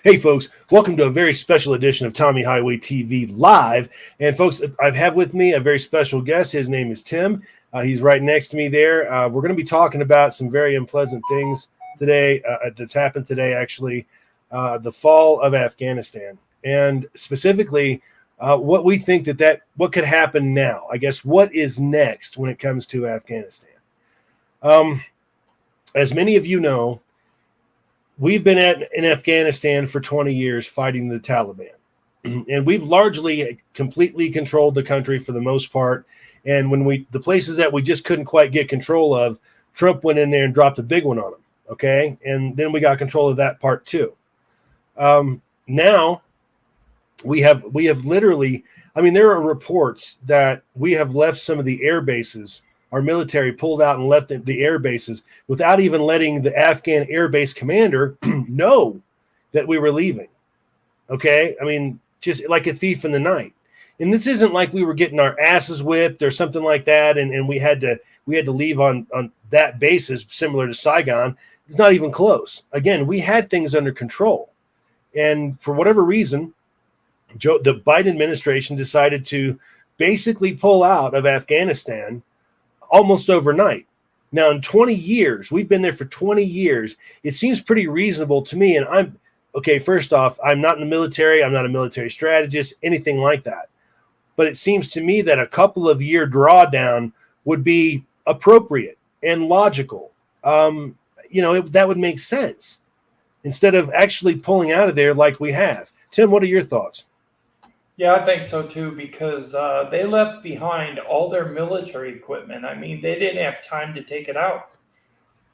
Hey, folks, welcome to a very special edition of Tommy Highway TV Live. And, folks, I have with me a very special guest. His name is Tim. He's right next to me there. We're going to be talking about some very unpleasant things today that's happened today, actually, the fall of Afghanistan. And specifically, what we think what could happen now. I guess what is next when it comes to Afghanistan. As many of you know, we've been in Afghanistan for 20 years fighting the Taliban, and we've largely completely controlled the country for the most part. And when the places that we just couldn't quite get control of, Trump went in there and dropped a big one on them. Okay. And then we got control of that part too. Now we have literally, there are reports that we have left some of the air bases. Our military pulled out and left the air bases without even letting the Afghan air base commander know that we were leaving. Okay? Just like a thief in the night. And this isn't like we were getting our asses whipped or something like that, and we had to leave on that basis, similar to Saigon. It's not even close. Again, we had things under control. And for whatever reason, the Biden administration decided to basically pull out of Afghanistan almost overnight. Now, in 20 years, we've been there for 20 years. It seems pretty reasonable to me. And first off, I'm not in the military. I'm not a military strategist, anything like that. But it seems to me that a couple of year drawdown would be appropriate and logical. That would make sense instead of actually pulling out of there like we have. Tim, what are your thoughts? Yeah, I think so too, because they left behind all their military equipment. They didn't have time to take it out.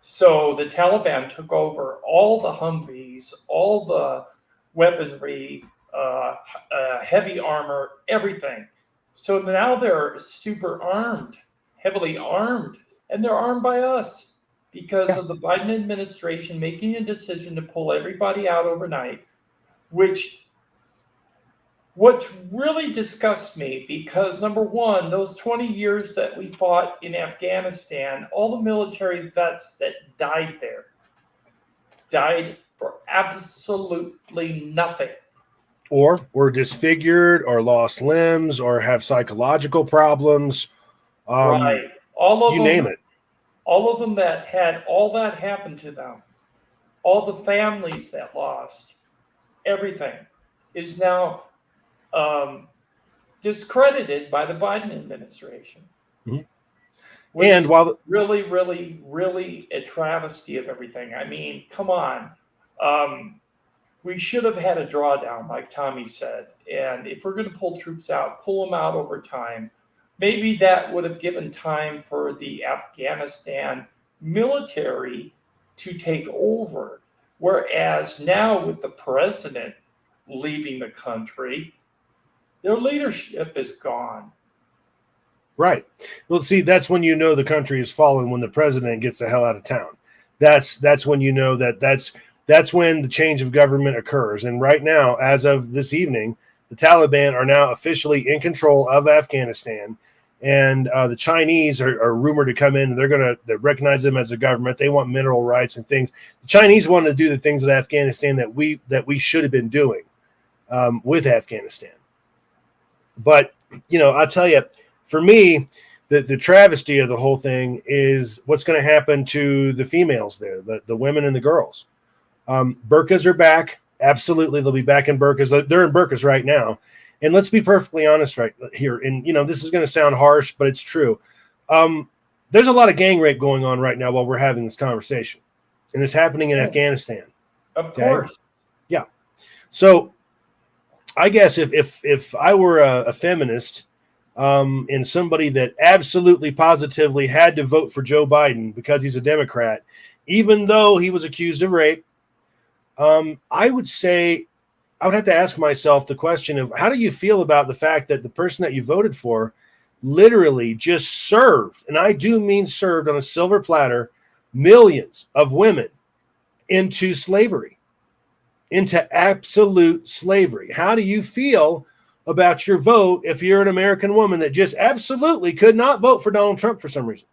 So the Taliban took over all the Humvees, all the weaponry, heavy armor, everything. So now they're super armed, heavily armed, and they're armed by us because of the Biden administration making a decision to pull everybody out overnight, What really disgusts me, because number one, those 20 years that we fought in Afghanistan, all the military vets that died there died for absolutely nothing. Or were disfigured or lost limbs or have psychological problems. Right. All of you them, name it. All of them that had all that happen to them, all the families that lost, everything is now discredited by the Biden administration. Mm-hmm. And while really, really, really a travesty of everything. Come on. We should have had a drawdown, like Tommy said. And if we're going to pull troops out, pull them out over time. Maybe that would have given time for the Afghanistan military to take over. Whereas now with the president leaving the country, their leadership is gone. Right. Well, see, that's when you know the country is fallen, when the president gets the hell out of town. That's when you know that's when the change of government occurs. And right now, as of this evening, the Taliban are now officially in control of Afghanistan. And the Chinese are rumored to come in, and they're going to recognize them as a government. They want mineral rights and things. The Chinese wanted to do the things in Afghanistan that we should have been doing with Afghanistan. But, I'll tell you, for me, the travesty of the whole thing is what's going to happen to the females there, the women and the girls. Burqas are back. Absolutely. They'll be back in burqas. They're in burqas right now. And let's be perfectly honest right here. And, this is going to sound harsh, but it's true. There's a lot of gang rape going on right now while we're having this conversation. And it's happening in Afghanistan. Of course. Yeah. So I guess if I were a feminist and somebody that absolutely positively had to vote for Joe Biden because he's a Democrat, even though he was accused of rape, I would have to ask myself the question of, how do you feel about the fact that the person that you voted for literally just served, and I do mean served on a silver platter, millions of women into slavery, into absolute slavery? How do you feel about your vote if you're an American woman that just absolutely could not vote for Donald Trump for some reason?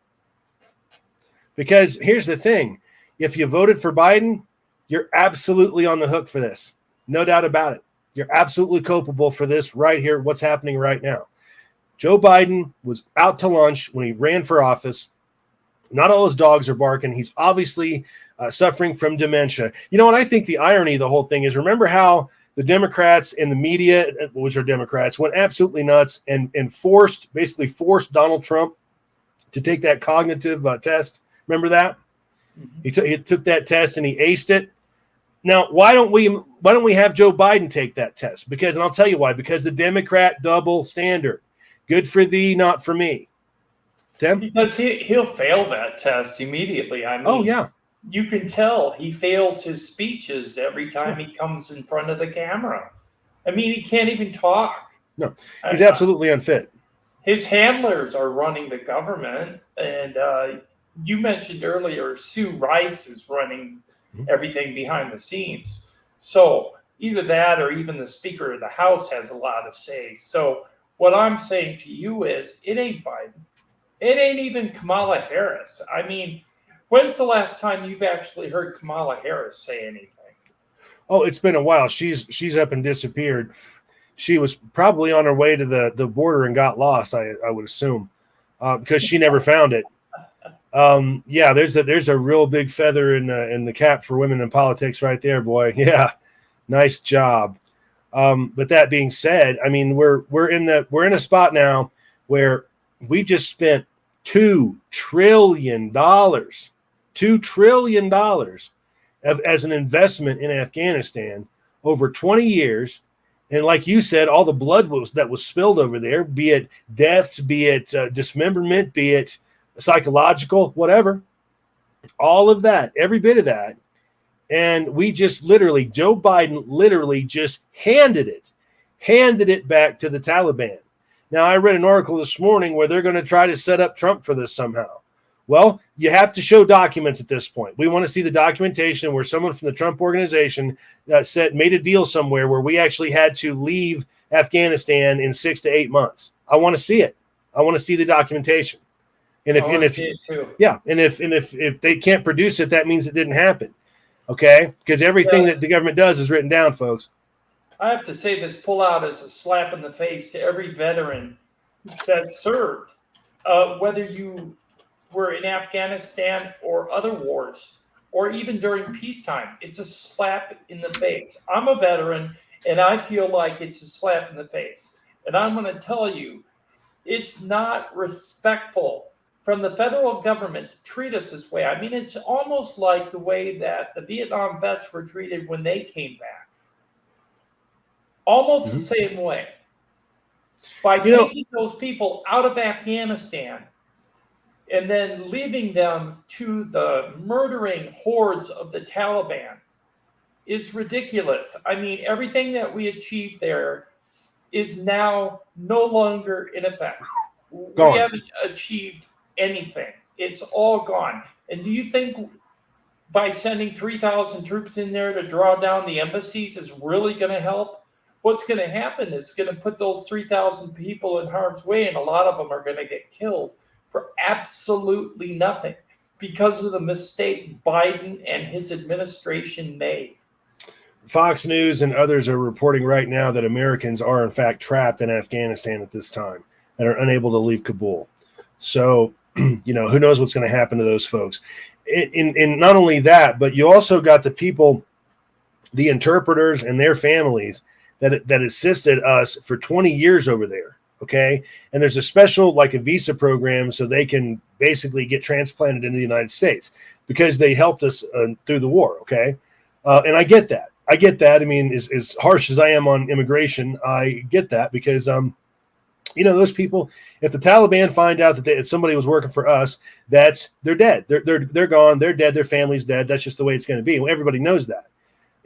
Because here's the thing. If you voted for Biden, you're absolutely on the hook for this. No doubt about it. You're absolutely culpable for this right here, what's happening right now. Joe Biden was out to lunch when he ran for office. Not all his dogs are barking. He's obviously suffering from dementia. You know what? I think the irony of the whole thing is, remember how the Democrats and the media, which are Democrats, went absolutely nuts and basically forced Donald Trump to take that cognitive test. Remember that? Mm-hmm. He took that test and he aced it. Now, why don't we have Joe Biden take that test? Because, and I'll tell you why, because the Democrat double standard. Good for thee, not for me. Tim? Because he'll fail that test immediately. I mean, oh, yeah. You can tell he fails his speeches every time he comes in front of the camera. I mean, he can't even talk. No, he's absolutely unfit. His handlers are running the government. And you mentioned earlier, Sue Rice is running everything behind the scenes. So either that or even the Speaker of the House has a lot to say. So what I'm saying to you is, it ain't Biden. It ain't even Kamala Harris. I mean, when's the last time you've actually heard Kamala Harris say anything? Oh, it's been a while. She's up and disappeared. She was probably on her way to the border and got lost, I would assume, because she never found it. Yeah, there's a real big feather in the cap for women in politics right there, boy. Yeah, nice job. But that being said, I mean, we're in a spot now where we've just spent $2 trillion as an investment in Afghanistan over 20 years. And like you said, all the blood that was spilled over there, be it deaths, be it dismemberment, be it psychological, whatever, all of that, every bit of that. And Joe Biden literally just handed it back to the Taliban. Now, I read an article this morning where they're going to try to set up Trump for this somehow. Well, you have to show documents at this point. We want to see the documentation where someone from the Trump organization made a deal somewhere where we actually had to leave Afghanistan in 6 to 8 months. I want to see it. I want to see the documentation. And if they can't produce it, that means it didn't happen. Okay? Because everything that the government does is written down, folks. I have to say this pullout is a slap in the face to every veteran that served, whether you were in Afghanistan or other wars, or even during peacetime. It's a slap in the face. I'm a veteran, and I feel like it's a slap in the face. And I'm going to tell you, it's not respectful from the federal government to treat us this way. I mean, it's almost like the way that the Vietnam vets were treated when they came back. Almost the same way. By taking those people out of Afghanistan and then leaving them to the murdering hordes of the Taliban is ridiculous. I mean, everything that we achieved there is now no longer in effect. We haven't achieved anything. It's all gone. And do you think by sending 3,000 troops in there to draw down the embassies is really going to help? What's going to happen is going to put those 3,000 people in harm's way, and a lot of them are going to get killed for absolutely nothing because of the mistake Biden and his administration made. Fox News and others are reporting right now that Americans are, in fact, trapped in Afghanistan at this time and are unable to leave Kabul. So, who knows what's going to happen to those folks. In not only that, but you also got the people, the interpreters and their families that assisted us for 20 years over there, okay? And there's a special, like a visa program, so they can basically get transplanted into the United States because they helped us through the war, okay? And I get that. I mean, as harsh as I am on immigration, I get that because, those people, if the Taliban find out that somebody was working for us, they're dead. They're gone. They're dead. Their family's dead. That's just the way it's going to be. Everybody knows that.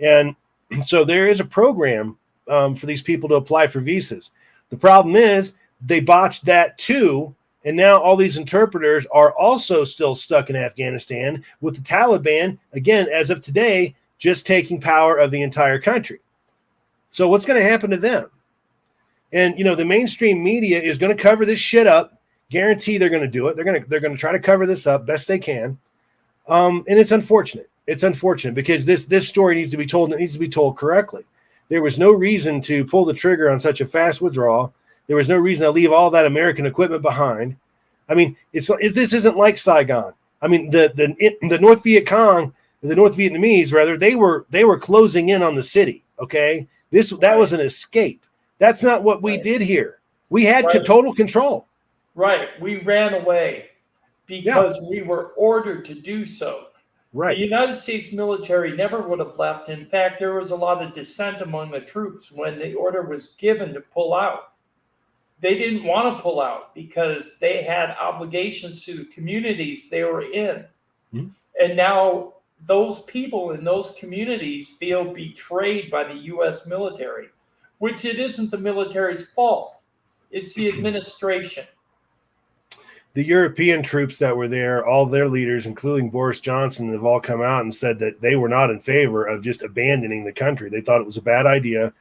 And so there is a program for these people to apply for visas. The problem is they botched that too, and now all these interpreters are also still stuck in Afghanistan with the Taliban, again, as of today, just taking power of the entire country. So what's going to happen to them? And, the mainstream media is going to cover this shit up. Guarantee they're going to do it. They're going to try to cover this up best they can. And it's unfortunate. It's unfortunate because this story needs to be told, and it needs to be told correctly. There was no reason to pull the trigger on such a fast withdrawal. There was no reason to leave all that American equipment behind. I mean, this isn't like Saigon. I mean, the North Viet Cong, the North Vietnamese rather, they were closing in on the city. Okay, that was an escape. That's not what we did here. We had total control. Right, we ran away because we were ordered to do so. Right. The United States military never would have left. In fact, there was a lot of dissent among the troops when the order was given to pull out. They didn't want to pull out because they had obligations to the communities they were in. Mm-hmm. And now those people in those communities feel betrayed by the U.S. military, which it isn't the military's fault. It's the administration. The European troops that were there, all their leaders, including Boris Johnson, have all come out and said that they were not in favor of just abandoning the country. They thought it was a bad idea,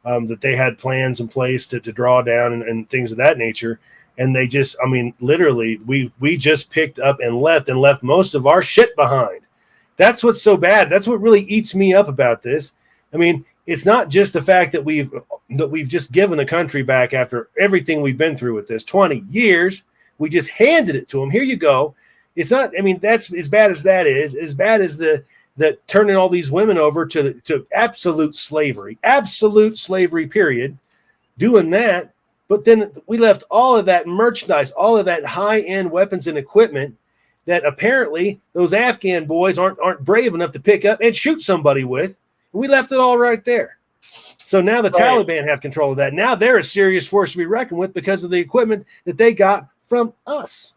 that they had plans in place to draw down and things of that nature. And they just, I mean, literally, we just picked up and left most of our shit behind. That's what's so bad. That's what really eats me up about this. I mean, it's not just the fact that we've just given the country back after everything we've been through with this 20 years. We just handed it to them. Here you go. It's not, I mean, that's as bad as that is, as bad as that turning all these women over to absolute slavery, period, doing that. But then we left all of that merchandise, all of that high-end weapons and equipment that apparently those Afghan boys aren't brave enough to pick up and shoot somebody with. We left it all right there. So now the Taliban have control of that. Now they're a serious force to be reckoned with because of the equipment that they got from us.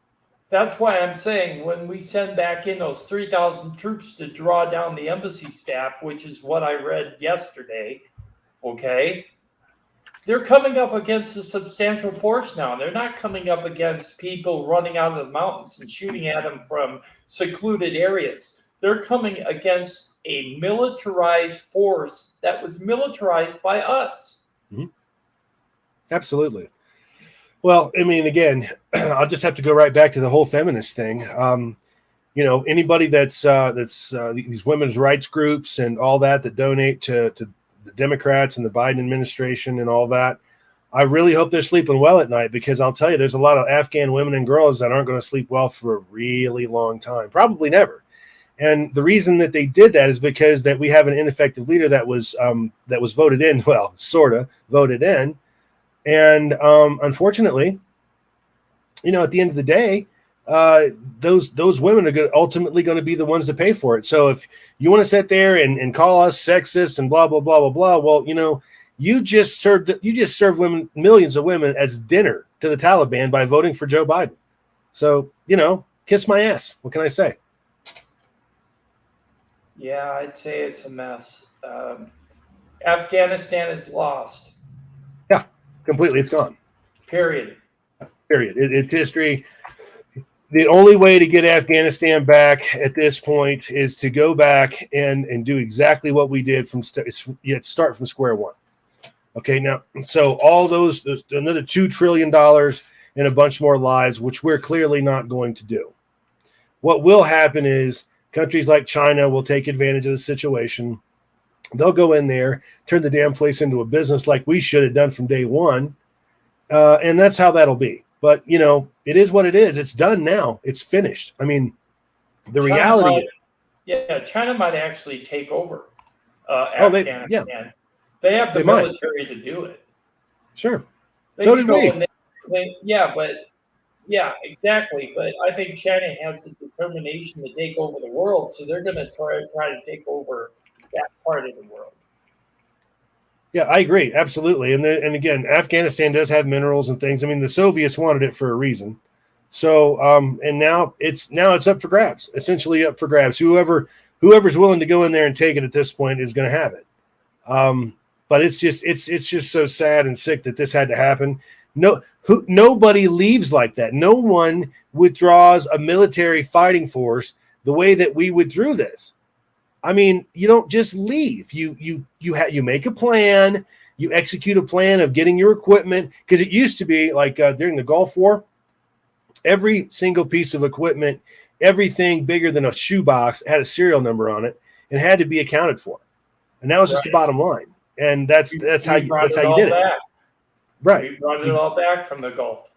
That's why I'm saying when we send back in those 3,000 troops to draw down the embassy staff, which is what I read yesterday, okay, they're coming up against a substantial force now. They're not coming up against people running out of the mountains and shooting at them from secluded areas. They're coming against a militarized force that was militarized by us. Mm-hmm. Absolutely. Well, I mean, again, I'll just have to go right back to the whole feminist thing. You know, anybody that's these women's rights groups and all that donate to the Democrats and the Biden administration and all that, I really hope they're sleeping well at night, because I'll tell you, there's a lot of Afghan women and girls that aren't going to sleep well for a really long time, probably never. And the reason that they did that is because that we have an ineffective leader that was voted in, well, sort of voted in. And unfortunately, you know, at the end of the day, those women are ultimately going to be the ones to pay for it. So if you want to sit there and call us sexist and blah, blah, blah, blah, blah, well, you know, you just served women, millions of women, as dinner to the Taliban by voting for Joe Biden. So, you know, kiss my ass. What can I say? Yeah, I'd say it's a mess. Afghanistan is lost. Yeah. Completely, it's gone. Period. It's history. The only way to get Afghanistan back at this point is to go back and do exactly what we did start from square one. Okay, now, so all those another $2 trillion and a bunch more lives, which we're clearly not going to do. What will happen is countries like China will take advantage of the situation. They'll go in there, turn the damn place into a business like we should have done from day one. And that's how that'll be. But, you know, it is what it is. It's done now. It's finished. I mean, China might actually take over Afghanistan. They have the military to do it. Sure. So did we. Yeah, exactly. But I think China has the determination to take over the world. So they're going to try to take over that part of the world. Yeah, I agree. Absolutely. And again, Afghanistan does have minerals and things. I mean, the Soviets wanted it for a reason. So, and now it's up for grabs, essentially up for grabs. Whoever's willing to go in there and take it at this point is going to have it. But it's just so sad and sick that this had to happen. Nobody leaves like that. No one withdraws a military fighting force the way that we withdrew this. I mean, you don't just leave. You make a plan. You execute a plan of getting your equipment, because it used to be like during the Gulf War, every single piece of equipment, everything bigger than a shoebox had a serial number on it and had to be accounted for, and that was just the bottom line. and that's how you did it. Right. We brought it all back from the Gulf.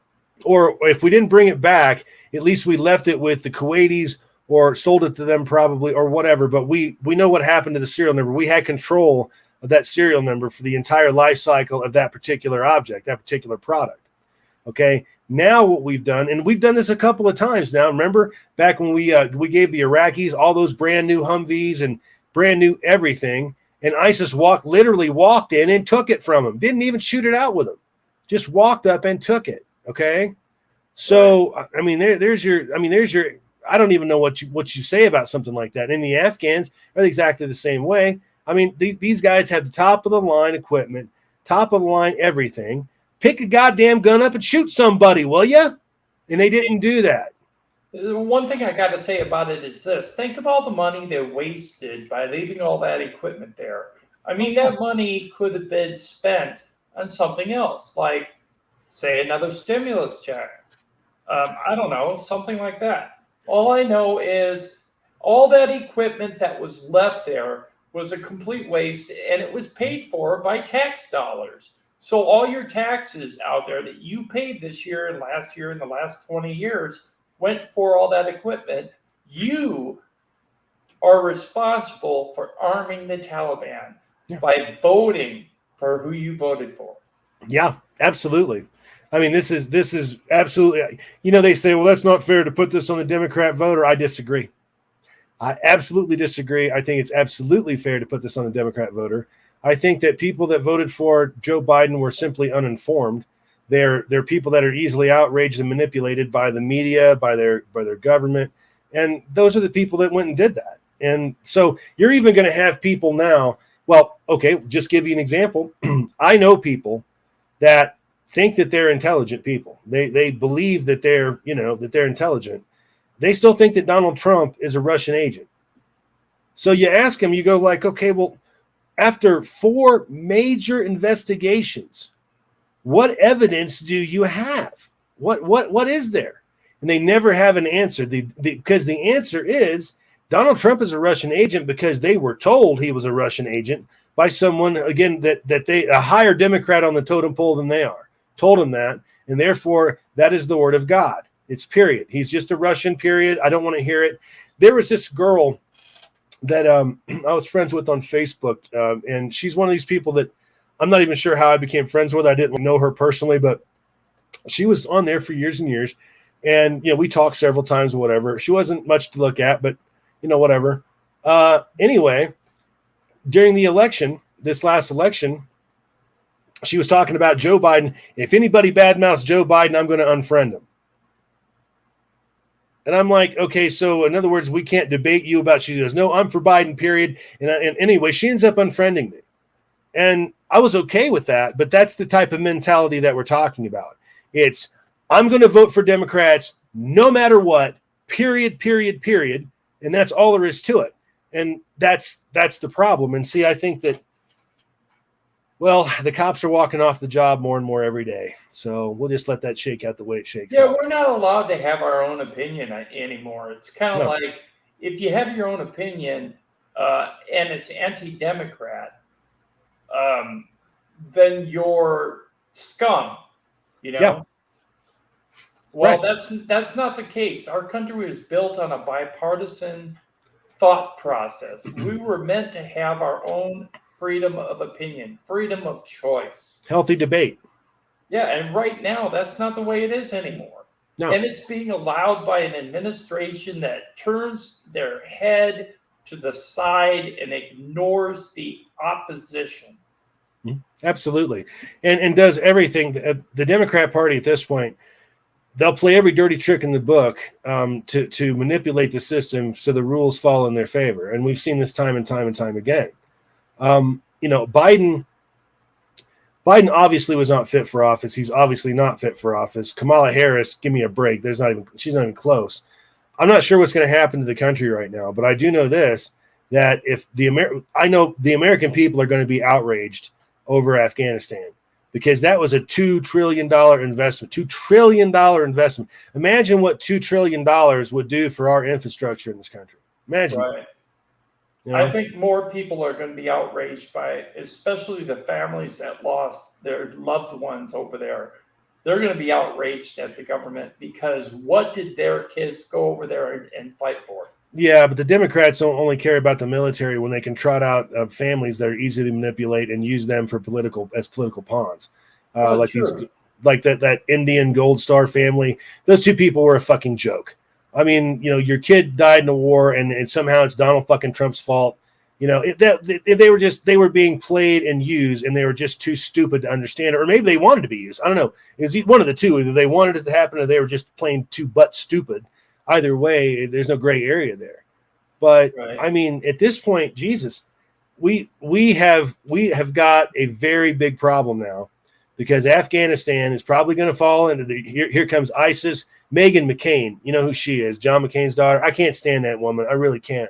Or if we didn't bring it back, at least we left it with the Kuwaitis or sold it to them probably or whatever. But we know what happened to the serial number. We had control of that serial number for the entire life cycle of that particular object, that particular product. Okay. Now what we've done, and we've done this a couple of times now. Remember back when we gave the Iraqis all those brand new Humvees and brand new everything, and ISIS literally walked in and took it from them. Didn't even shoot it out with them. Just walked up and took it. Okay. So, I mean, there's your, I don't even know what you say about something like that. And the Afghans are exactly the same way. I mean, these guys have the top of the line equipment, top of the line everything. Pick a goddamn gun up and shoot somebody, will you? And they didn't do that. One thing I got to say about it is this. Think of all the money they wasted by leaving all that equipment there. I mean, that money could have been spent on something else, like, say, another stimulus check. I don't know, something like that. All I know is all that equipment that was left there was a complete waste, and it was paid for by tax dollars. So all your taxes out there that you paid this year and last year and the last 20 years went for all that equipment. You are responsible for arming the Taliban by voting for who you voted for. Yeah, absolutely. I mean, this is absolutely, they say, well, that's not fair to put this on the Democrat voter. I disagree. I absolutely disagree. I think it's absolutely fair to put this on the Democrat voter. I think that people that voted for Joe Biden were simply uninformed. They're people that are easily outraged and manipulated by the media, by their government. And those are the people that went and did that. And so you're even going to have people now. Well, okay, just give you an example. I know people that think that they're intelligent people. They believe that they're intelligent. They still think that Donald Trump is a Russian agent. So you ask them, you go like, okay, well, after 4 major investigations, what evidence do you have? What is there? And they never have an answer. Because the answer is Donald Trump is a Russian agent because they were told he was a Russian agent by someone, again, that they a higher Democrat on the totem pole than they are, told him that, and therefore that is the word of God. It's period. He's just a Russian, period. I don't want to hear it. There was this girl that I was friends with on Facebook, and she's one of these people that I'm not even sure how I became friends with. I didn't know her personally, but she was on there for years and years, and we talked several times or whatever. She wasn't much to look at, but whatever. Anyway, during the election, this last election, she was talking about Joe Biden. If anybody badmouths Joe Biden, I'm going to unfriend him. And I'm like, okay, so in other words, we can't debate you about. She goes, no, I'm for Biden, period. And anyway, she ends up unfriending me. And I was okay with that, but that's the type of mentality that we're talking about. It's, I'm going to vote for Democrats no matter what, period. And that's all there is to it. And that's the problem. And see, I think that, well, the cops are walking off the job more and more every day. So we'll just let that shake out the way it shakes out. Yeah, we're not allowed to have our own opinion anymore. It's kind of like if you have your own opinion and it's anti-Democrat, then you're scum, Yeah. Well, that's not the case. Our country was built on a bipartisan thought process. We were meant to have our own freedom of opinion, freedom of choice. Healthy debate. Yeah, and right now, that's not the way it is anymore. No. And it's being allowed by an administration that turns their head to the side and ignores the opposition. Absolutely. And does everything. The Democrat Party at this point, they'll play every dirty trick in the book to manipulate the system so the rules fall in their favor. And we've seen this time and time again. Biden obviously was not fit for office. He's obviously not fit for office. Kamala Harris, give me a break. She's not even close. I'm not sure what's going to happen to the country right now, but I do know this, that if I know the American people are going to be outraged over Afghanistan because that was a $2 trillion investment, $2 trillion investment. Imagine what $2 trillion would do for our infrastructure in this country. Imagine. Right. You know? I think more people are going to be outraged by it, especially the families that lost their loved ones over there. They're going to be outraged at the government because what did their kids go over there and fight for? Yeah, but the Democrats don't only care about the military when they can trot out families that are easy to manipulate and use them for political pawns, like True. these, like that Indian Gold Star family. Those two people were a fucking joke. I mean, your kid died in a war, and somehow it's Donald fucking Trump's fault. They were being played and used, and they were just too stupid to understand it, or maybe they wanted to be used. I don't know. It was one of the two. Either they wanted it to happen, or they were just plain too butt stupid. Either way, there's no gray area there. But right. I mean, at this point, Jesus, we have got a very big problem now, because Afghanistan is probably going to fall into here comes ISIS. Meghan McCain, you know who she is, John McCain's daughter. I can't stand that woman. I really can't.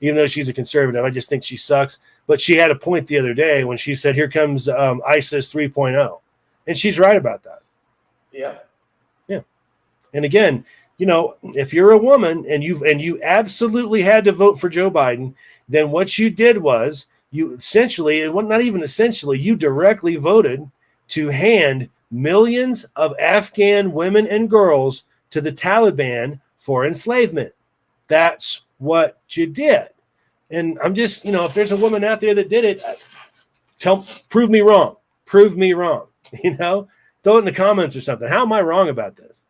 Even though she's a conservative, I just think she sucks. But she had a point the other day when she said, here comes ISIS 3.0. And she's right about that. Yeah. Yeah. And again, if you're a woman and you absolutely had to vote for Joe Biden, then what you did was you directly voted to hand millions of Afghan women and girls to the Taliban for enslavement. That's what you did. And I'm just, if there's a woman out there that did it, prove me wrong. Prove me wrong. Throw it in the comments or something. How am I wrong about this?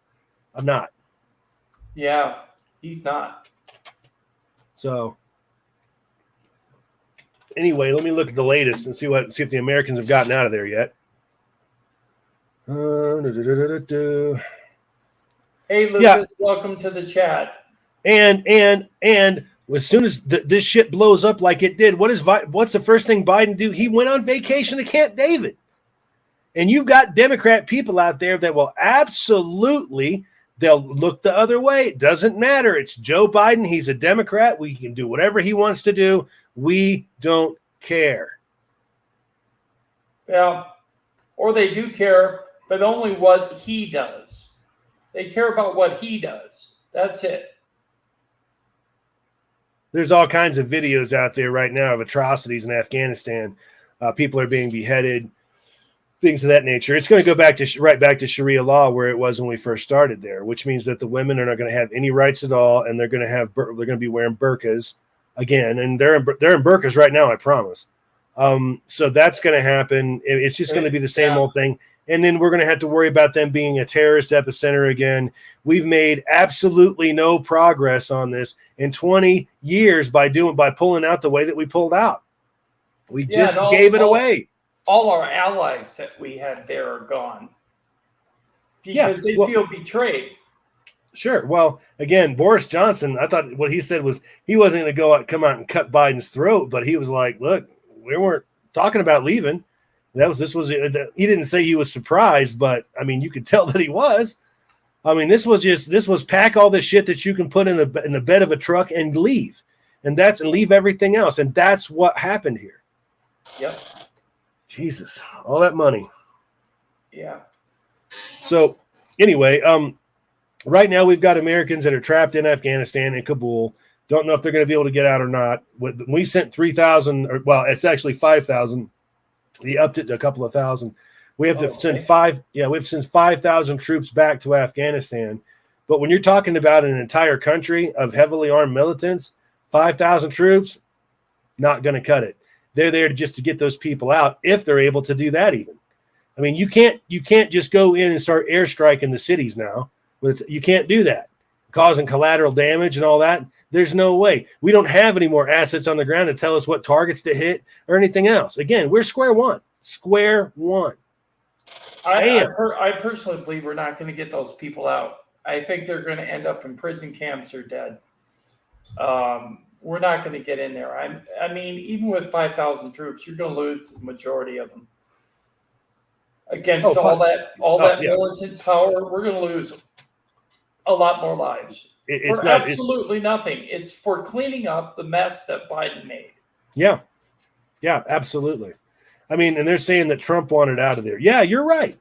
I'm not. Yeah, he's not. So anyway, let me look at the latest and see if the Americans have gotten out of there yet. Hey, Lucas, welcome to the chat. And as soon as this shit blows up like it did, what's the first thing Biden do? He went on vacation to Camp David. And you've got Democrat people out there that will absolutely, they'll look the other way. It doesn't matter. It's Joe Biden. He's a Democrat. We can do whatever he wants to do. We don't care. Yeah. Or they do care, but only what he does. They care about what he does. That's it. There's all kinds of videos out there right now of atrocities in Afghanistan. People are being beheaded, things of that nature. It's going to go right back to Sharia law where it was when we first started there, which means that the women are not going to have any rights at all, and they're going to be wearing burqas again, and they're in burqas right now, I promise. So that's going to happen. It's just going to be the same old thing. And then we're going to have to worry about them being a terrorist epicenter again. We've made absolutely no progress on this in 20 years by pulling out the way that we pulled out. We just gave it away. All our allies that we had there are gone because they feel betrayed. Sure. Well, again, Boris Johnson, I thought what he said was he wasn't going to come out and cut Biden's throat, but he was like, look, we weren't talking about leaving. He didn't say he was surprised, but I mean, you could tell that he was. I mean, this was pack all the shit that you can put in the bed of a truck and leave, and leave everything else. And that's what happened here. Yep. Jesus, all that money. Yeah. So anyway, right now we've got Americans that are trapped in Afghanistan and Kabul. Don't know if they're going to be able to get out or not. We sent 3,000, it's actually 5,000. He upped it to a couple of thousand. We have to send 5,000 troops back to Afghanistan. But when you're talking about an entire country of heavily armed militants, 5,000 troops, not going to cut it. They're there just to get those people out if they're able to do that even. I mean, you can't just go in and start airstriking the cities now. You can't do that. Causing collateral damage and all that. There's no way. We don't have any more assets on the ground to tell us what targets to hit or anything else. Again, we're square one. Square one. I personally believe we're not going to get those people out. I think they're going to end up in prison camps or dead. We're not going to get in there. I mean, even with 5,000 troops, you're going to lose the majority of them. Against all that militant power, we're going to lose a lot more lives. It's absolutely nothing. It's for cleaning up the mess that Biden made. Yeah. Yeah, absolutely. I mean, and they're saying that Trump wanted out of there. Yeah, you're right.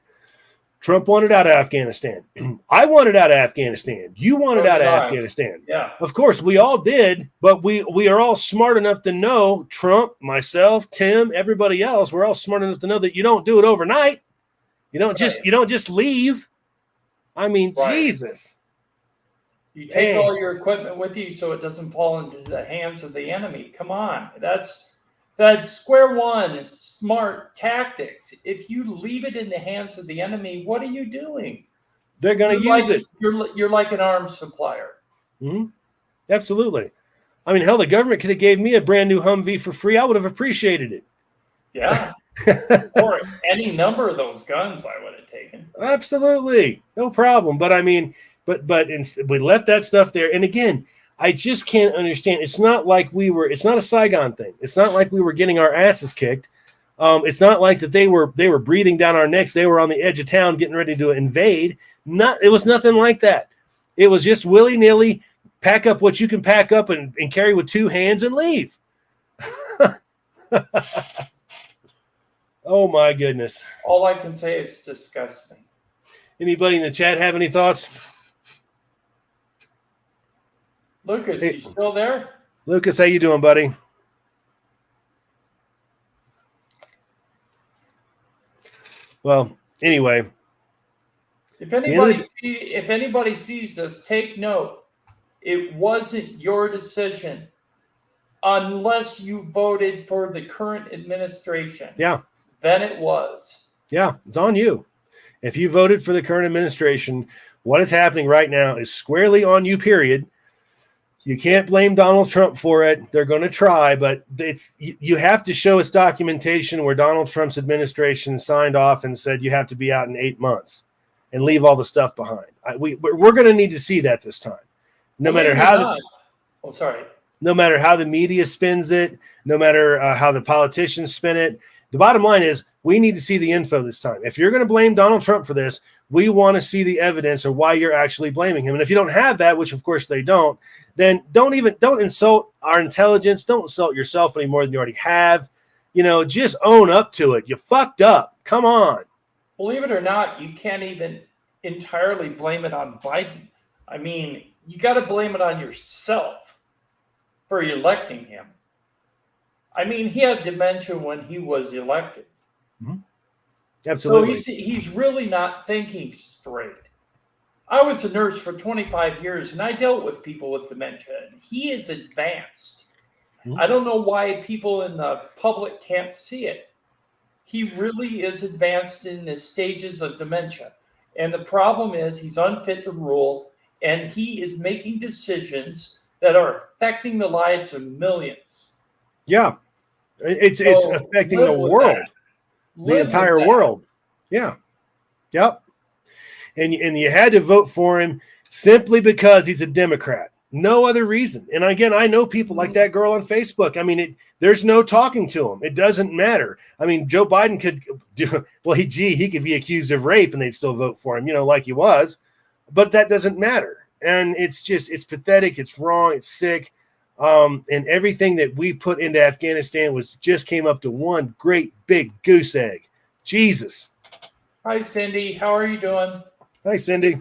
Trump wanted out of Afghanistan. I wanted out of Afghanistan. You wanted out of Afghanistan. Yeah. Of course, we all did, but we are all smart enough to know, Trump, myself, Tim, everybody else, we're all smart enough to know that you don't do it overnight. You don't just leave. I mean, Jesus. You take all your equipment with you so it doesn't fall into the hands of the enemy. Come on. That's square one. It's smart tactics. If you leave it in the hands of the enemy, what are you doing? They're going to use it. You're like an arms supplier. Mm-hmm. Absolutely. I mean, hell, the government could have gave me a brand new Humvee for free. I would have appreciated it. Yeah. Or any number of those guns I would have taken. Absolutely. No problem. But I mean, but we left that stuff there. And again, I just can't understand. It's not like it's not a Saigon thing. It's not like we were getting our asses kicked. It's not like that they were breathing down our necks. They were on the edge of town getting ready to invade. It was nothing like that. It was just willy-nilly, pack up what you can pack up and carry with two hands and leave. Oh my goodness. All I can say is disgusting. Anybody in the chat have any thoughts? Lucas, you still there? Lucas, how you doing, buddy? Well, anyway. If anybody sees this, take note. It wasn't your decision unless you voted for the current administration. Yeah. Then it was. Yeah, it's on you. If you voted for the current administration, what is happening right now is squarely on you, period. You can't blame Donald Trump for it. They're going to try, but you have to show us documentation where Donald Trump's administration signed off and said you have to be out in 8 months and leave all the stuff behind. We're going to need to see that this time. No matter how the media spins it, no matter how the politicians spin it, the bottom line is we need to see the info this time. If you're going to blame Donald Trump for this, we want to see the evidence of why you're actually blaming him. And if you don't have that, which of course they don't, then don't insult our intelligence. Don't insult yourself any more than you already have. Just own up to it. You fucked up. Come on. Believe it or not, you can't even entirely blame it on Biden. I mean, you got to blame it on yourself for electing him. I mean, he had dementia when he was elected. Mm-hmm. Absolutely. So he's really not thinking straight. I was a nurse for 25 years, and I dealt with people with dementia, and he is advanced. Mm-hmm. I don't know why people in the public can't see it. He really is advanced in the stages of dementia. And the problem is he's unfit to rule, and he is making decisions that are affecting the lives of millions. Yeah. It's affecting the world. The entire world. Yeah. Yep. And you had to vote for him simply because he's a Democrat. No other reason. And again, I know people like that girl on Facebook. I mean, there's no talking to him. It doesn't matter. I mean, Joe Biden could do, well, he could be accused of rape and they'd still vote for him, like he was. But that doesn't matter. And it's pathetic. It's wrong. It's sick. And everything that we put into Afghanistan just came up to one great big goose egg. Jesus. Hi, Cindy. How are you doing? Hi, Cindy.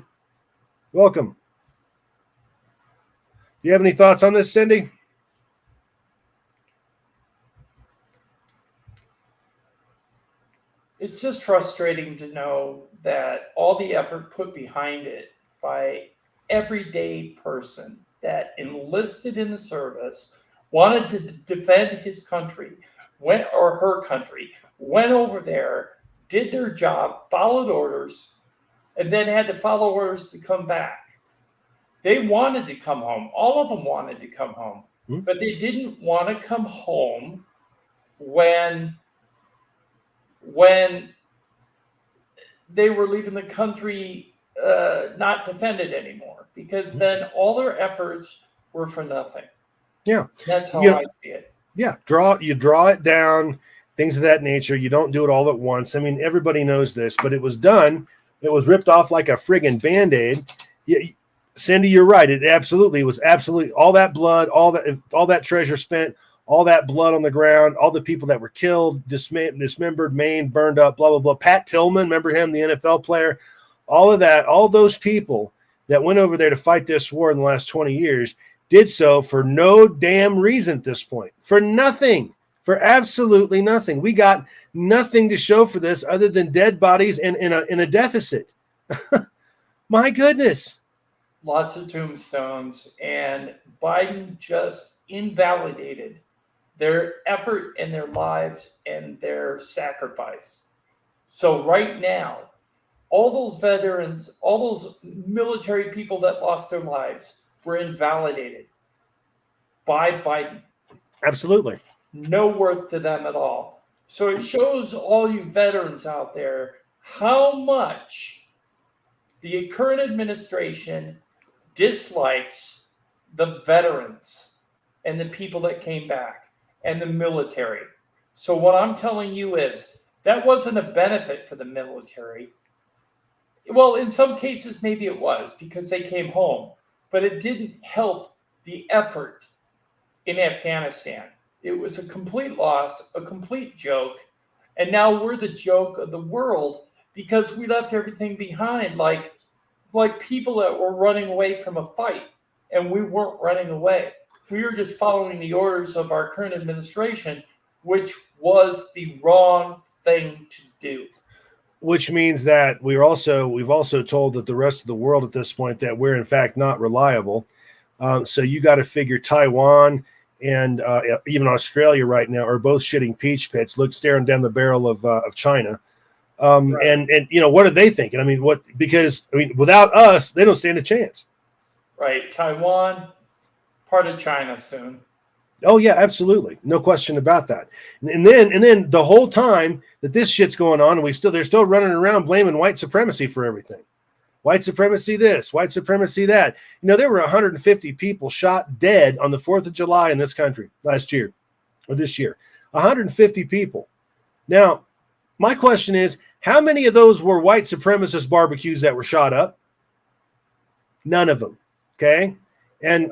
Welcome. Do you have any thoughts on this, Cindy? It's just frustrating to know that all the effort put behind it by everyday person that enlisted in the service, wanted to defend his country, went over there, did their job, followed orders, and then had to follow orders to come back. They wanted to come home. All of them wanted to come home, but they didn't want to come home when they were leaving the country not defended anymore, because then all their efforts were for nothing. Yeah. That's how I see it. Yeah. You draw it down, things of that nature. You don't do it all at once. I mean, everybody knows this, but it was done. It was ripped off like a friggin' Band-Aid. Cindy, you're right. It absolutely was all that blood, all that treasure spent, all that blood on the ground, all the people that were killed, dismembered, maimed, burned up, blah, blah, blah. Pat Tillman, remember him, the NFL player? All of that, all those people that went over there to fight this war in the last 20 years did so for no damn reason at this point, for nothing, for absolutely nothing. We got nothing to show for this other than dead bodies and in a deficit. My goodness. Lots of tombstones, and Biden just invalidated their effort and their lives and their sacrifice. So right now, all those veterans, all those military people that lost their lives were invalidated by Biden. Absolutely. No worth to them at all. So it shows all you veterans out there how much the current administration dislikes the veterans and the people that came back and the military. So what I'm telling you is that wasn't a benefit for the military. Well, in some cases, maybe it was because they came home, but it didn't help the effort in Afghanistan. It was a complete loss, a complete joke. And now we're the joke of the world because we left everything behind, like people that were running away from a fight, and we weren't running away. We were just following the orders of our current administration, which was the wrong thing to do. Which means that we've also told that the rest of the world at this point that we're in fact not reliable. So you got to figure Taiwan and even Australia right now are both shitting peach pits, staring down the barrel of China. Right. And what are they thinking? I mean, without us, they don't stand a chance. Right. Taiwan, part of China soon. Oh yeah, absolutely. No question about that. And then the whole time that this shit's going on, and they're still running around blaming white supremacy for everything. White supremacy this, white supremacy that. There were 150 people shot dead on the 4th of July in this country this year. 150 people. Now, my question is, how many of those were white supremacist barbecues that were shot up? None of them. Okay. And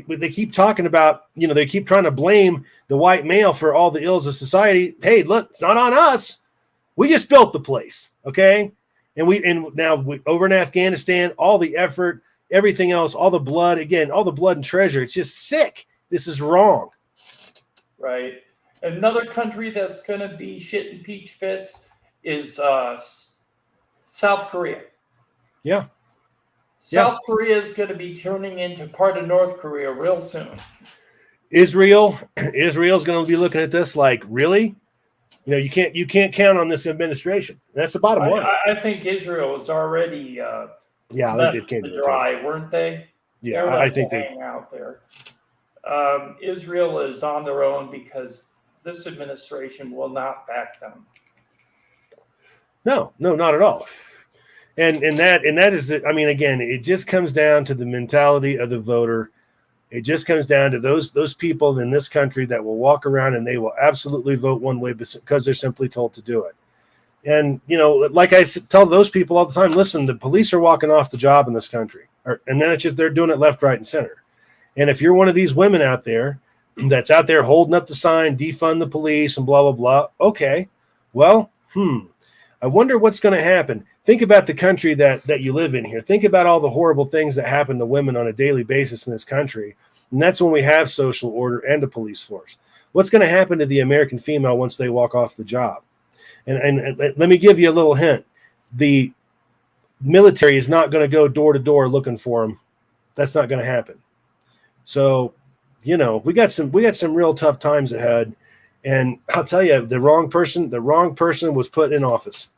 they keep talking about, they keep trying to blame the white male for all the ills of society. Hey, look, it's not on us. We just built the place. Okay. And now over in Afghanistan, all the effort, everything else, all the blood, again, all the blood and treasure. It's just sick. This is wrong. Right. Another country that's going to be shitting peach pits is South Korea. Yeah. South Korea is going to be turning into part of North Korea real soon. Israel's going to be looking at this like, really? You can't count on this administration. That's the bottom line. I think Israel is already left to dry, weren't they? Yeah, I think they're out there. Israel is on their own because this administration will not back them. No, not at all. And that is, again, it just comes down to the mentality of the voter. It just comes down to those people in this country that will walk around and they will absolutely vote one way because they're simply told to do it. And, like I tell those people all the time, listen, the police are walking off the job in this country. And then it's just they're doing it left, right, and center. And if you're one of these women out there that's out there holding up the sign, defund the police and blah, blah, blah. Okay, well, I wonder what's going to happen. Think about the country that you live in here. Think about all the horrible things that happen to women on a daily basis in this country. And that's when we have social order and a police force. What's going to happen to the American female once they walk off the job? And let me give you a little hint. The military is not going to go door to door looking for them. That's not going to happen. So, we got some real tough times ahead. And I'll tell you, the wrong person was put in office.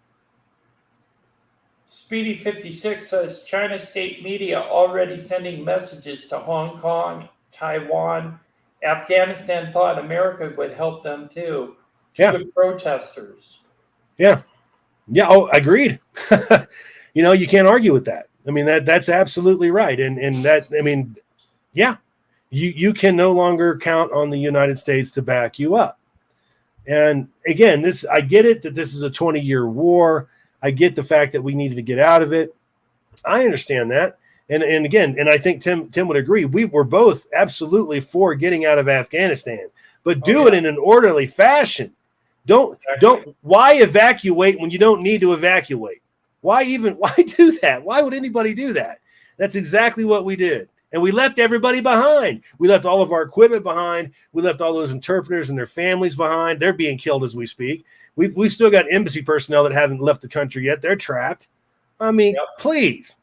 Speedy 56 says China state media already sending messages to Hong Kong, Taiwan, Afghanistan thought America would help them too. The protesters. Yeah. Oh, agreed. You can't argue with that. That's absolutely right. And that, you can no longer count on the United States to back you up. And again, I get it that this is a 20-year war. I get the fact that we needed to get out of it. I understand that. And again, I think Tim would agree. We were both absolutely for getting out of Afghanistan. but do it in an orderly fashion. Don't why evacuate when you don't need to evacuate? Why do that? Why would anybody do that? That's exactly what we did. And we left everybody behind. We left all of our equipment behind. We left all those interpreters and their families behind. They're being killed as we speak. We've still got embassy personnel that haven't left the country yet. They're trapped. I mean, please.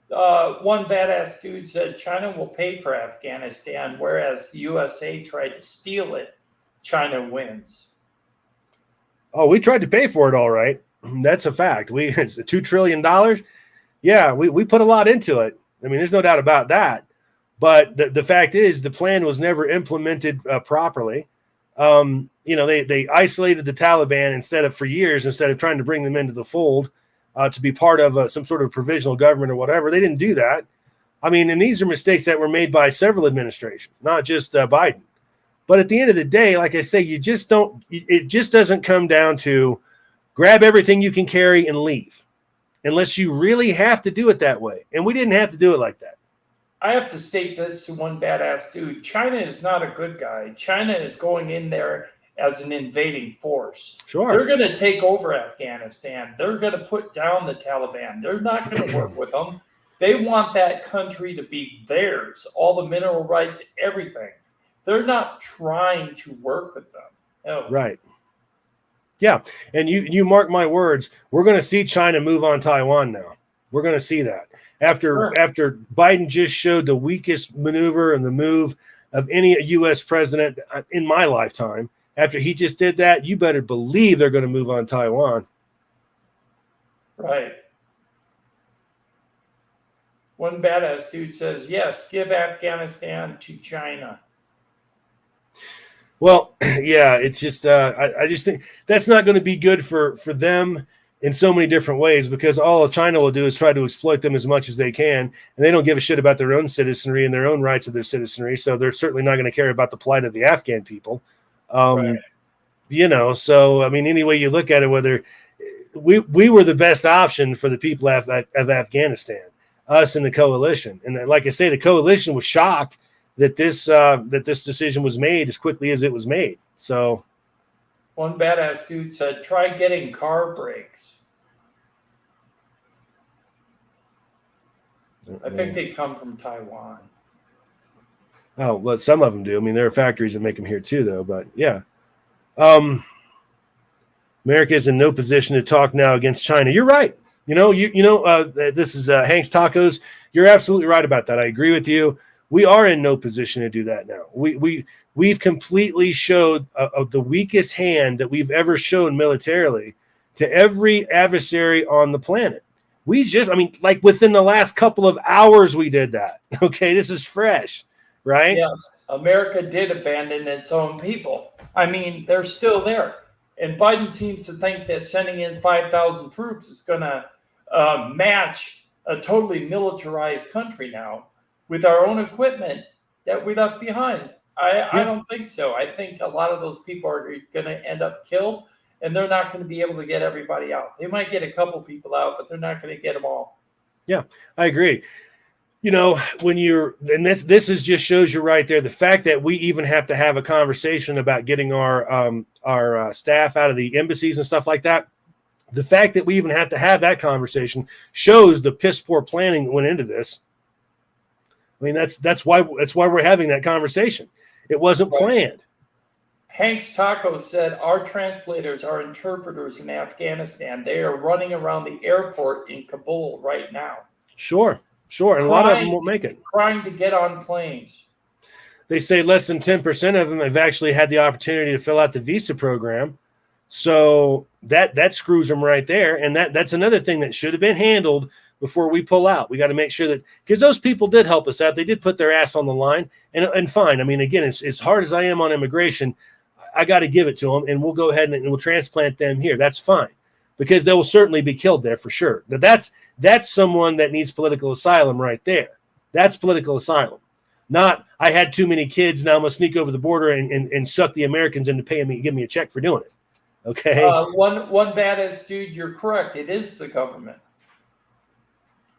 One badass dude said China will pay for Afghanistan, whereas the USA tried to steal it. China wins. Oh, we tried to pay for it, all right. That's a fact. It's $2 trillion. Yeah, we put a lot into it. I mean, there's no doubt about that. But the fact is, the plan was never implemented properly. They isolated the Taliban for years instead of trying to bring them into the fold to be part of some sort of provisional government or whatever. They didn't do that. I mean, and these are mistakes that were made by several administrations, not just Biden. But at the end of the day, like I say, it just doesn't come down to grab everything you can carry and leave unless you really have to do it that way. And we didn't have to do it like that. I have to state this to one badass dude. China is not a good guy. China is going in there as an invading force. Sure. They're going to take over Afghanistan. They're going to put down the Taliban. They're not going to work with them. They want that country to be theirs, all the mineral rights, everything. They're not trying to work with them. No. Right. Yeah. And you mark my words, we're going to see China move on Taiwan now. We're going to see that. After Biden just showed the weakest maneuver and the move of any U.S. president in my lifetime, after he just did that, you better believe they're going to move on Taiwan. Right. One badass dude says, yes, give Afghanistan to China. Well, yeah, it's just I just think that's not going to be good for them in so many different ways, because all China will do is try to exploit them as much as they can, and they don't give a shit about their own citizenry and their own rights of their citizenry, so they're certainly not going to care about the plight of the Afghan people. Right. So, I mean, any way you look at it, whether we were the best option for the people of Afghanistan, us and the coalition. And like I say, the coalition was shocked that this decision was made as quickly as it was made. So one badass dude said, try getting car brakes. I think they come from Taiwan. Oh, well, some of them do. I mean, there are factories that make them here too, though. But yeah, America is in no position to talk now against China. You're right. This is Hank's Tacos. You're absolutely right about that. I agree with you. We are in no position to do that now. We've completely showed the weakest hand that we've ever shown militarily to every adversary on the planet. Like within the last couple of hours, we did that. Okay, this is fresh, right? Yes, America did abandon its own people. I mean, they're still there. And Biden seems to think that sending in 5,000 troops is going to match a totally militarized country now with our own equipment that we left behind. I don't think so. I think a lot of those people are going to end up killed, and they're not going to be able to get everybody out. They might get a couple people out, but they're not going to get them all. Yeah, I agree. This is just shows you right there, the fact that we even have to have a conversation about getting our staff out of the embassies and stuff like that. The fact that we even have to have that conversation shows the piss poor planning that went into this. I mean, that's why we're having that conversation. It wasn't planned. Hank's Taco said our translators are interpreters in Afghanistan. They are running around the airport in Kabul right now. Sure. And a lot of them won't make it. Trying to get on planes. They say less than 10% of them have actually had the opportunity to fill out the visa program. So that screws them right there. And that's another thing that should have been handled before we pull out. We got to make sure that, because those people did help us out. They did put their ass on the line, and fine. I mean, again, as hard as I am on immigration, I got to give it to them, and we'll go ahead and we'll transplant them here. That's fine, because they will certainly be killed there for sure. Now that's someone that needs political asylum right there. That's political asylum. Not, I had too many kids, now I'm going to sneak over the border and suck the Americans into paying me, give me a check for doing it. Okay? One badass dude, you're correct. It is the government.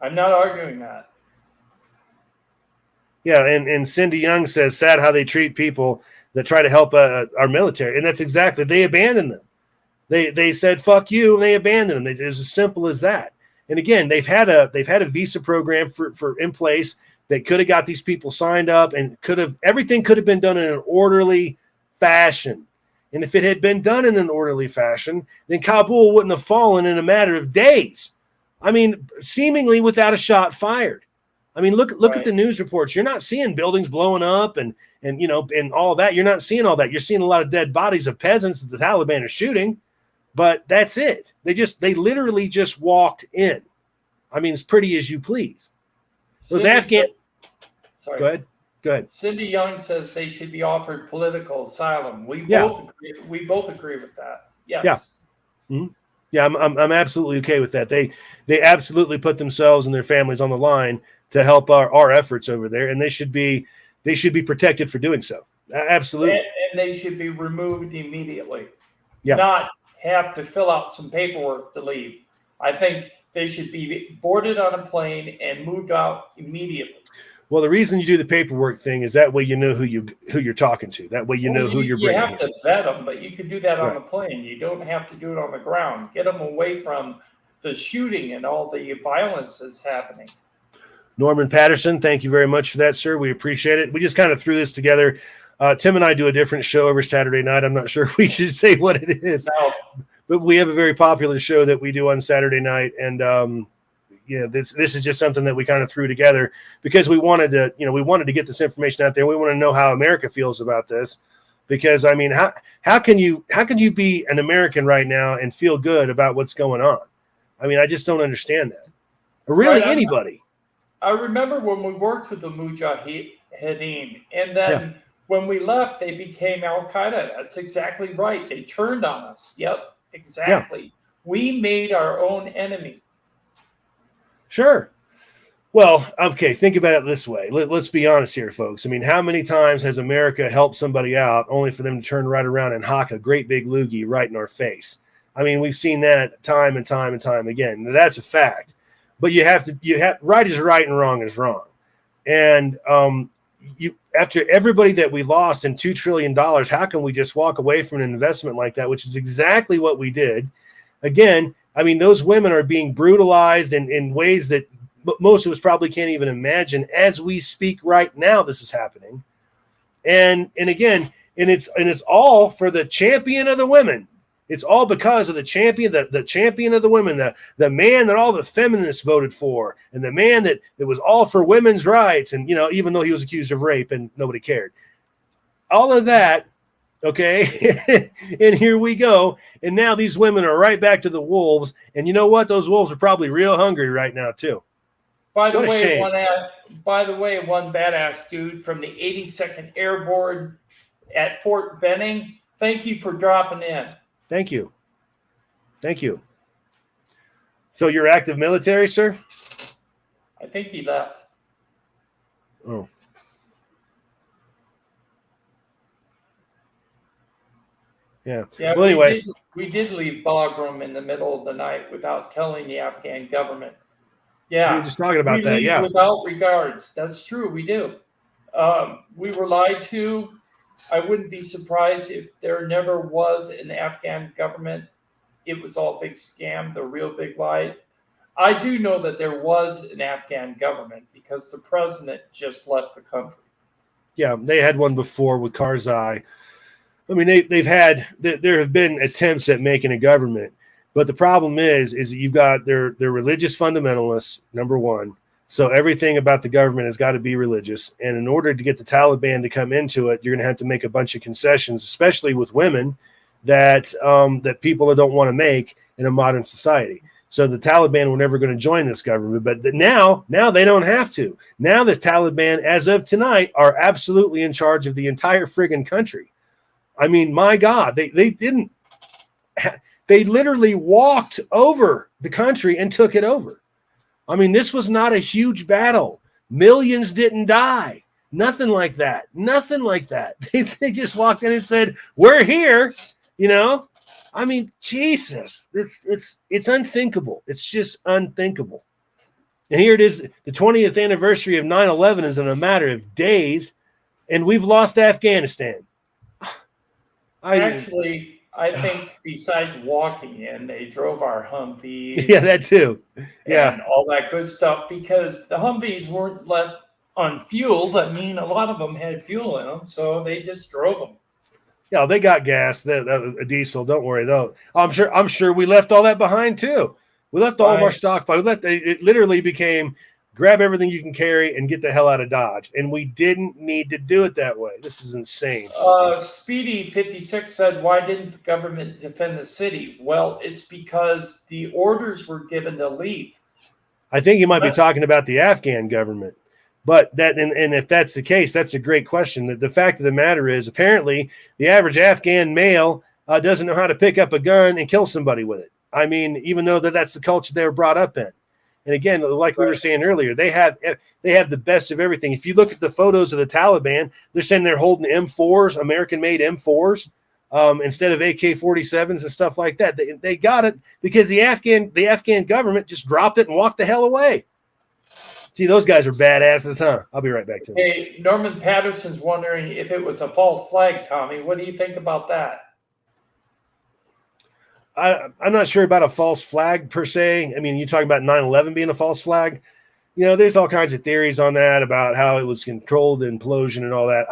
I'm not arguing that. Yeah, and Cindy Young says, sad how they treat people that try to help our military, and that's exactly, they abandoned them. They said fuck you, and they abandoned them. It's as simple as that. And again, they've had a visa program for in place that could have got these people signed up, and everything could have been done in an orderly fashion. And if it had been done in an orderly fashion, then Kabul wouldn't have fallen in a matter of days. I mean, seemingly without a shot fired. I mean, look at the news reports. You're not seeing buildings blowing up and all that. You're not seeing all that. You're seeing a lot of dead bodies of peasants that the Taliban are shooting, but that's it. They literally just walked in. I mean, as pretty as you please. Those Afghan. Sorry. Go ahead. Cindy Young says they should be offered political asylum. We both agree with that. Yes. Yeah. Mm-hmm. Yeah, I'm absolutely okay with that. They absolutely put themselves and their families on the line to help our efforts over there, and they should be protected for doing so. Absolutely. And they should be removed immediately. Yeah. Not have to fill out some paperwork to leave. I think they should be boarded on a plane and moved out immediately. Well, the reason you do the paperwork thing is that way you know who you're talking to. That way you know who you're bringing. You have to vet them, but you can do that on a plane. You don't have to do it on the ground. Get them away from the shooting and all the violence that's happening. Norman Patterson, thank you very much for that, sir. We appreciate it. We just kind of threw this together. Tim and I do a different show every Saturday night. I'm not sure if we should say what it is, but we have a very popular show that we do on Saturday night, and this is just something that we kind of threw together because we wanted to get this information out there. We want to know how America feels about this, because I mean, how can you be an American right now and feel good about what's going on? I mean, I just don't understand that. Or really, anybody. I remember when we worked with the Mujahideen, and then when we left, they became Al Qaeda. That's exactly right. They turned on us. Yep, exactly. Yeah. We made our own enemy. Sure. Well, okay, think about it this way. Let's be honest here, folks. I mean, how many times has America helped somebody out only for them to turn right around and hock a great big loogie right in our face? I mean, we've seen that time and time and time again. That's a fact. But you have right is right and wrong is wrong. And after everybody that we lost in $2 trillion, how can we just walk away from an investment like that, which is exactly what we did? Again, I mean, those women are being brutalized in ways that most of us probably can't even imagine as we speak right now. This is happening. And it's all for the champion of the women. It's all because of the champion of the women, the man that all the feminists voted for, and the man that was all for women's rights. And, even though he was accused of rape and nobody cared, all of that. Okay. And here we go. And now these women are right back to the wolves. And you know what? Those wolves are probably real hungry right now too. By the way, one badass dude from the 82nd Airborne at Fort Benning, thank you for dropping in. Thank you. So you're active military, sir? I think he left. Oh. Yeah. Well, anyway, we did leave Bagram in the middle of the night without telling the Afghan government. Yeah. We were just talking about that. Yeah. Without regards. That's true. We do. We were lied to. I wouldn't be surprised if there never was an Afghan government. It was all a big scam, the real big lie. I do know that there was an Afghan government because the president just left the country. Yeah, they had one before with Karzai. I mean, there have been attempts at making a government, but the problem is that you've got their religious fundamentalists, number one. So everything about the government has got to be religious. And in order to get the Taliban to come into it, you're going to have to make a bunch of concessions, especially with women, that people don't want to make in a modern society. So the Taliban were never going to join this government. But now they don't have to. Now the Taliban, as of tonight, are absolutely in charge of the entire friggin' country. I mean, my God, they literally walked over the country and took it over. I mean, this was not a huge battle. Millions didn't die. Nothing like that. They just walked in and said, "We're here." I mean, Jesus, it's unthinkable. It's just unthinkable. And here it is. The 20th anniversary of 9/11 is in a matter of days, and we've lost Afghanistan. Actually, I think besides walking in, they drove our Humvees. Yeah, that too. Yeah. And all that good stuff, because the Humvees weren't left unfueled. I mean, a lot of them had fuel in them, so they just drove them. Yeah, they got gas. That was a diesel. Don't worry though. I'm sure we left all that behind too. We left all of our stockpile. It literally became grab everything you can carry and get the hell out of Dodge. And we didn't need to do it that way. This is insane. Speedy 56 said, why didn't the government defend the city? Well, it's because the orders were given to leave. I think you might be talking about the Afghan government. But that, and if that's the case, that's a great question. The fact of the matter is, apparently, the average Afghan male doesn't know how to pick up a gun and kill somebody with it. I mean, even though that's the culture they were brought up in. And again, like we were saying earlier, they have the best of everything. If you look at the photos of the Taliban, they're saying they're holding M4s, American-made M4s, instead of AK-47s and stuff like that. They got it because the Afghan government just dropped it and walked the hell away. See, those guys are badasses, huh? I'll be right back to you. Hey, Norman Patterson's wondering if it was a false flag, Tommy. What do you think about that? I'm not sure about a false flag per se. I mean, you're talking about 9/11 being a false flag. You know, there's all kinds of theories on that about how it was controlled implosion and all that.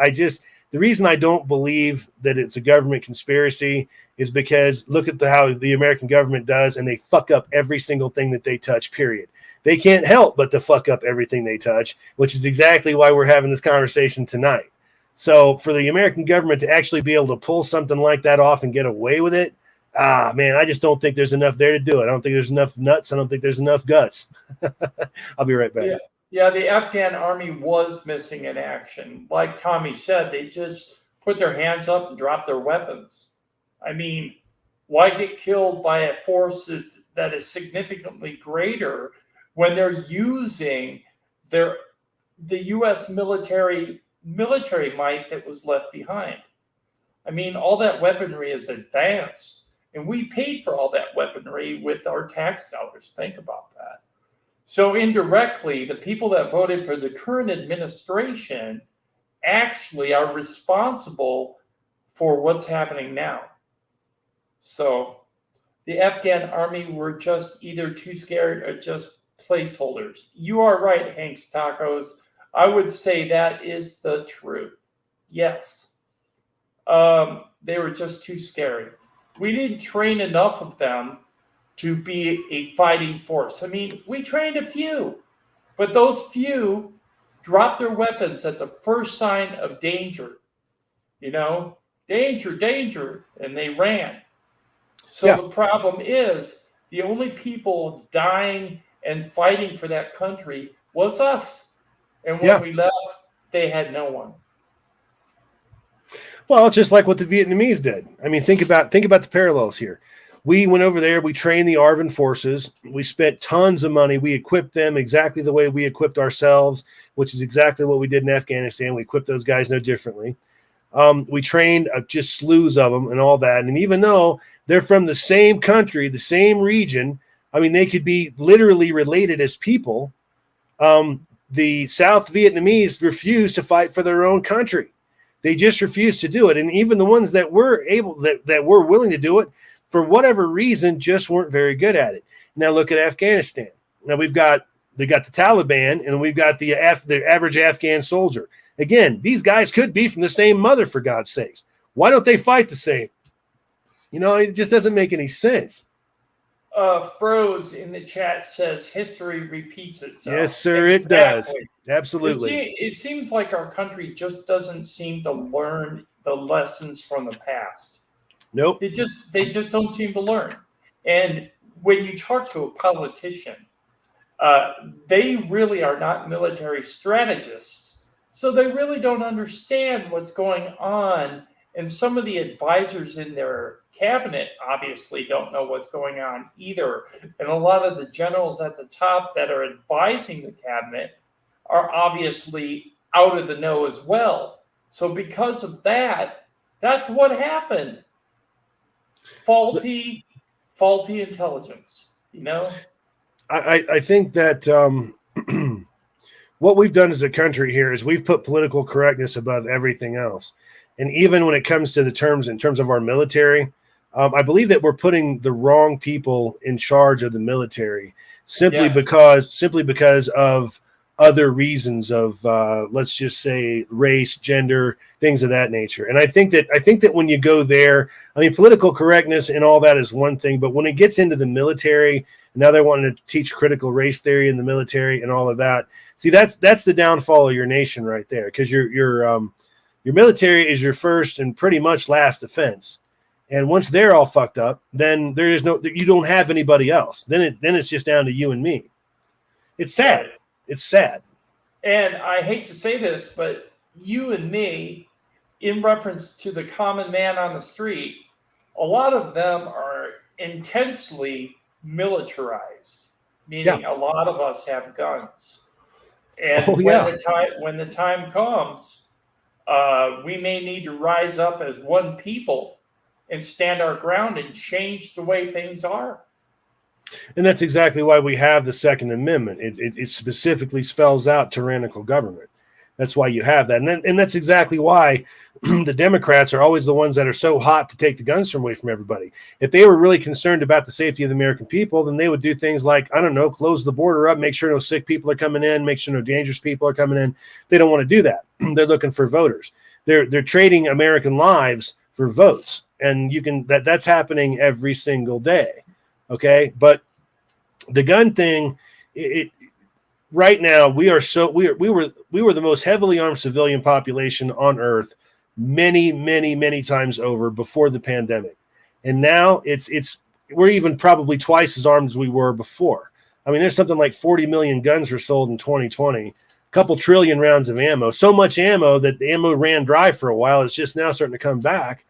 The reason I don't believe that it's a government conspiracy is because look at how the American government does, and they fuck up every single thing that they touch, period. They can't help but to fuck up everything they touch, which is exactly why we're having this conversation tonight. So for the American government to actually be able to pull something like that off and get away with it, man, I just don't think there's enough there to do it. I don't think there's enough nuts. I don't think there's enough guts. I'll be right back. Yeah, the Afghan army was missing in action. Like Tommy said, they just put their hands up and dropped their weapons. I mean, why get killed by a force that is significantly greater when they're using the U.S. military might that was left behind? I mean, all that weaponry is advanced, and we paid for all that weaponry with our tax dollars. Think about that. So indirectly, the people that voted for the current administration actually are responsible for what's happening now. So the Afghan army were just either too scared or just placeholders. You are right, Hank's Tacos. I would say that is the truth. Yes. They were just too scary. We didn't train enough of them to be a fighting force. I mean, we trained a few, but those few dropped their weapons at the first sign of danger. You know, danger, danger, and they ran. So the problem is the only people dying and fighting for that country was us. And when we left, they had no one. Well, it's just like what the Vietnamese did. I mean, think about the parallels here. We went over there. We trained the ARVN forces. We spent tons of money. We equipped them exactly the way we equipped ourselves, which is exactly what we did in Afghanistan. We equipped those guys no differently. We trained just slews of them and all that. And even though they're from the same country, the same region, I mean, they could be literally related as people. The South Vietnamese refused to fight for their own country. They just refused to do it. And even the ones that were that were willing to do it, for whatever reason, just weren't very good at it. Now look at Afghanistan. Now they got the Taliban, and we've got the average Afghan soldier. Again, these guys could be from the same mother, for God's sakes. Why don't they fight the same? You know, it just doesn't make any sense. Froze in the chat says history repeats itself. Yes, sir, it does. Absolutely. It seems like our country just doesn't seem to learn the lessons from the past. Nope. They just don't seem to learn. And when you talk to a politician, they really are not military strategists. So they really don't understand what's going on. And some of the advisors in their cabinet obviously don't know what's going on either. And a lot of the generals at the top that are advising the cabinet are obviously out of the know as well. So because of that, that's what happened. Faulty intelligence, you know? I think that what we've done as a country here is we've put political correctness above everything else. And even when it comes to the terms in terms of our military, I believe that we're putting the wrong people in charge of the military simply because of other reasons of let's just say race, gender, things of that nature. And I think that when you go there, I mean, political correctness and all that is one thing, but when it gets into the military, now they're wanting to teach critical race theory in the military and all of that. See, that's the downfall of your nation right there, because your military is your first and pretty much last defense. And once they're all fucked up, then you don't have anybody else. Then it's just down to you and me. It's sad. Right. It's sad. And I hate to say this, but you and me, in reference to the common man on the street, a lot of them are intensely militarized, meaning a lot of us have guns. And when the time comes, we may need to rise up as one people and stand our ground and change the way things are. And that's exactly why we have the Second Amendment. It specifically spells out tyrannical government. That's why you have that. And that's exactly why the Democrats are always the ones that are so hot to take the guns away from everybody. If they were really concerned about the safety of the American people, then they would do things like, I don't know, close the border up, make sure no sick people are coming in, make sure no dangerous people are coming in. They don't want to do that. They're looking for voters. They're trading American lives for votes. And that's happening every single day. Okay. But the gun thing, right now we were the most heavily armed civilian population on earth many times over before the pandemic. And now we're even probably twice as armed as we were before. I mean, there's something like 40 million guns were sold in 2020, a couple trillion rounds of ammo, so much ammo that the ammo ran dry for a while. It's just now starting to come back.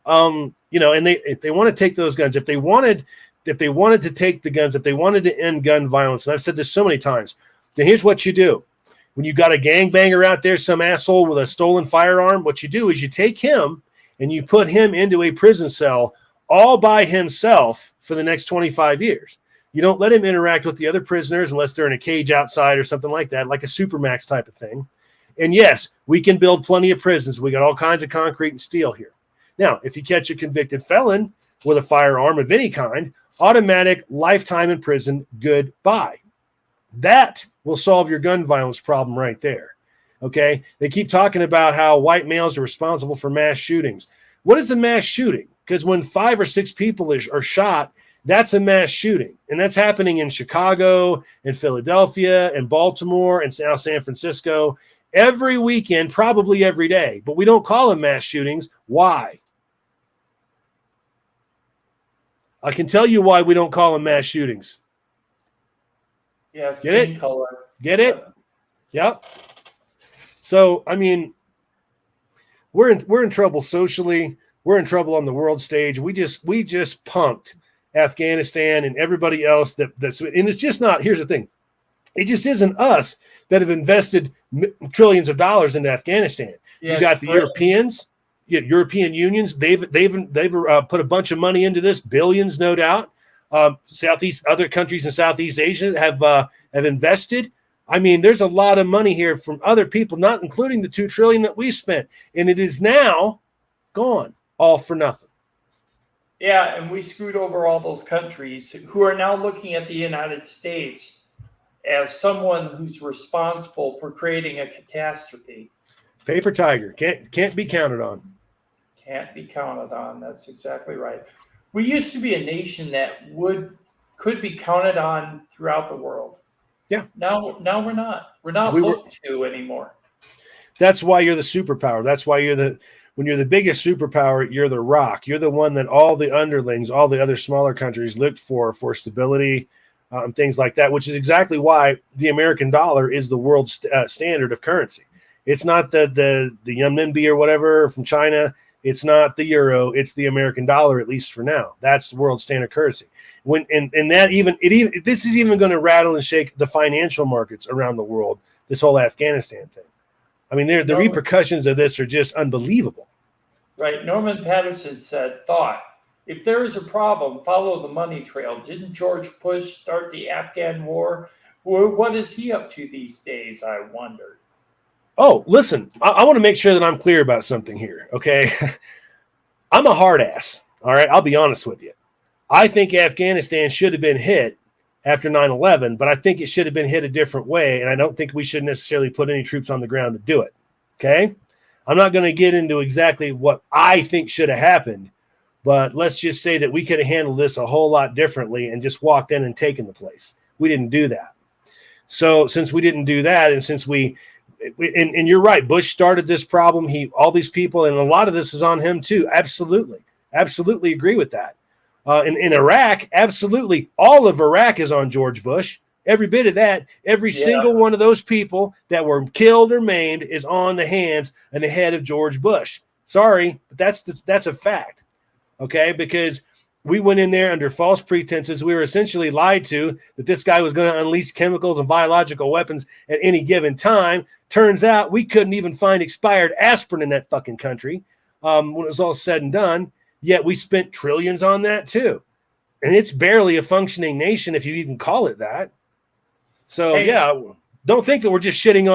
And they want to take those guns. If they wanted to take the guns, if they wanted to end gun violence, and I've said this so many times, then here's what you do. When you got a gangbanger out there, some asshole with a stolen firearm, what you do is you take him and you put him into a prison cell all by himself for the next 25 years. You don't let him interact with the other prisoners unless they're in a cage outside or something like that, like a supermax type of thing. And yes, we can build plenty of prisons. We got all kinds of concrete and steel here. Now, if you catch a convicted felon with a firearm of any kind, automatic lifetime in prison, goodbye. That will solve your gun violence problem right there. Okay? They keep talking about how white males are responsible for mass shootings. What is a mass shooting? Because when 5 or 6 people are shot, that's a mass shooting. And that's happening in Chicago and Philadelphia and Baltimore and now San Francisco every weekend, probably every day. But we don't call them mass shootings. Why? I can tell you why we don't call them mass shootings. Yeah, skin color. Get it? Yep. So, I mean, we're in trouble socially. We're in trouble on the world stage. We just punked Afghanistan and everybody else that's, and it's just not, here's the thing. It just isn't us that have invested trillions of dollars into Afghanistan. Yeah, you got the Europeans. European unions, they've put a bunch of money into this, billions, no doubt. Other countries in Southeast Asia have invested. I mean, there's a lot of money here from other people, not including the $2 trillion that we spent, and it is now gone, all for nothing. Yeah, and we screwed over all those countries who are now looking at the United States as someone who's responsible for creating a catastrophe. Paper tiger, can't be counted on. Can't be counted on. That's exactly right. We used to be a nation that could be counted on throughout the world. Yeah. Now we're not. We're not looked to anymore. That's why you're the superpower. That's why when you're the biggest superpower, you're the rock. You're the one that all the underlings, all the other smaller countries looked for stability and things like that, which is exactly why the American dollar is the world standard of currency. It's not the renminbi or whatever from China. It's not the euro. It's the American dollar, at least for now. That's the world standard currency. This is even going to rattle and shake the financial markets around the world. This whole Afghanistan thing. I mean, the repercussions of this are just unbelievable. Right. Norman Patterson thought, if there is a problem, follow the money trail. Didn't George Bush start the Afghan war? What is he up to these days, I wondered. Oh, listen, I want to make sure that I'm clear about something here, okay? I'm a hard ass, all right? I'll be honest with you. I think Afghanistan should have been hit after 9/11, but I think it should have been hit a different way, and I don't think we should necessarily put any troops on the ground to do it, okay? I'm not going to get into exactly what I think should have happened, but let's just say that we could have handled this a whole lot differently and just walked in and taken the place. We didn't do that. So since we didn't do that, and since and you're right, Bush started this problem. All these people, and a lot of this is on him too. Absolutely agree with that. In Iraq, absolutely, all of Iraq is on George Bush. Every bit of that, every single one of those people that were killed or maimed is on the hands and the head of George Bush. Sorry, but that's a fact. Okay, because we went in there under false pretenses. We were essentially lied to that this guy was going to unleash chemicals and biological weapons at any given time. Turns out we couldn't even find expired aspirin in that fucking country when it was all said and done. Yet we spent trillions on that too. And it's barely a functioning nation, if you even call it that. So, don't think that we're just shitting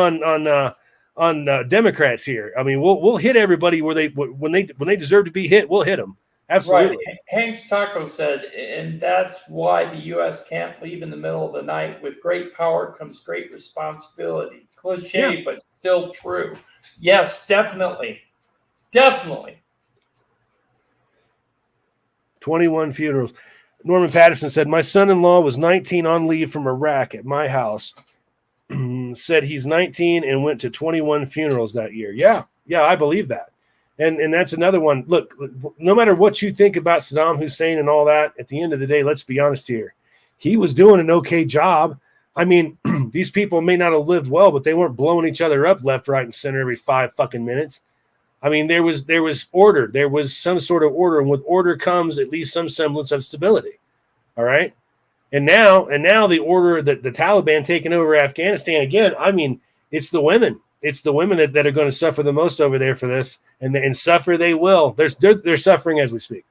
on Democrats here. I mean, we'll hit everybody when they deserve to be hit. We'll hit them. Absolutely. Right. Hank's Taco said, and that's why the U.S. can't leave in the middle of the night. With great power comes great responsibility. Cliche, but still true. Yes, definitely. 21 funerals. Norman Patterson said, my son-in-law was 19 on leave from Iraq at my house. Said he's 19 and went to 21 funerals that year. Yeah, I believe that. And that's another one. Look, no matter what you think about Saddam Hussein and all that, at the end of the day, let's be honest here. He was doing an okay job. I mean, these people may not have lived well, but they weren't blowing each other up left, right, and center every 5 fucking minutes. I mean, there was order. There was some sort of order, and with order comes at least some semblance of stability. All right, and now the order that the Taliban taking over Afghanistan again. I mean, it's the women. It's the women that are going to suffer the most over there for this, and suffer they will. They're suffering as we speak.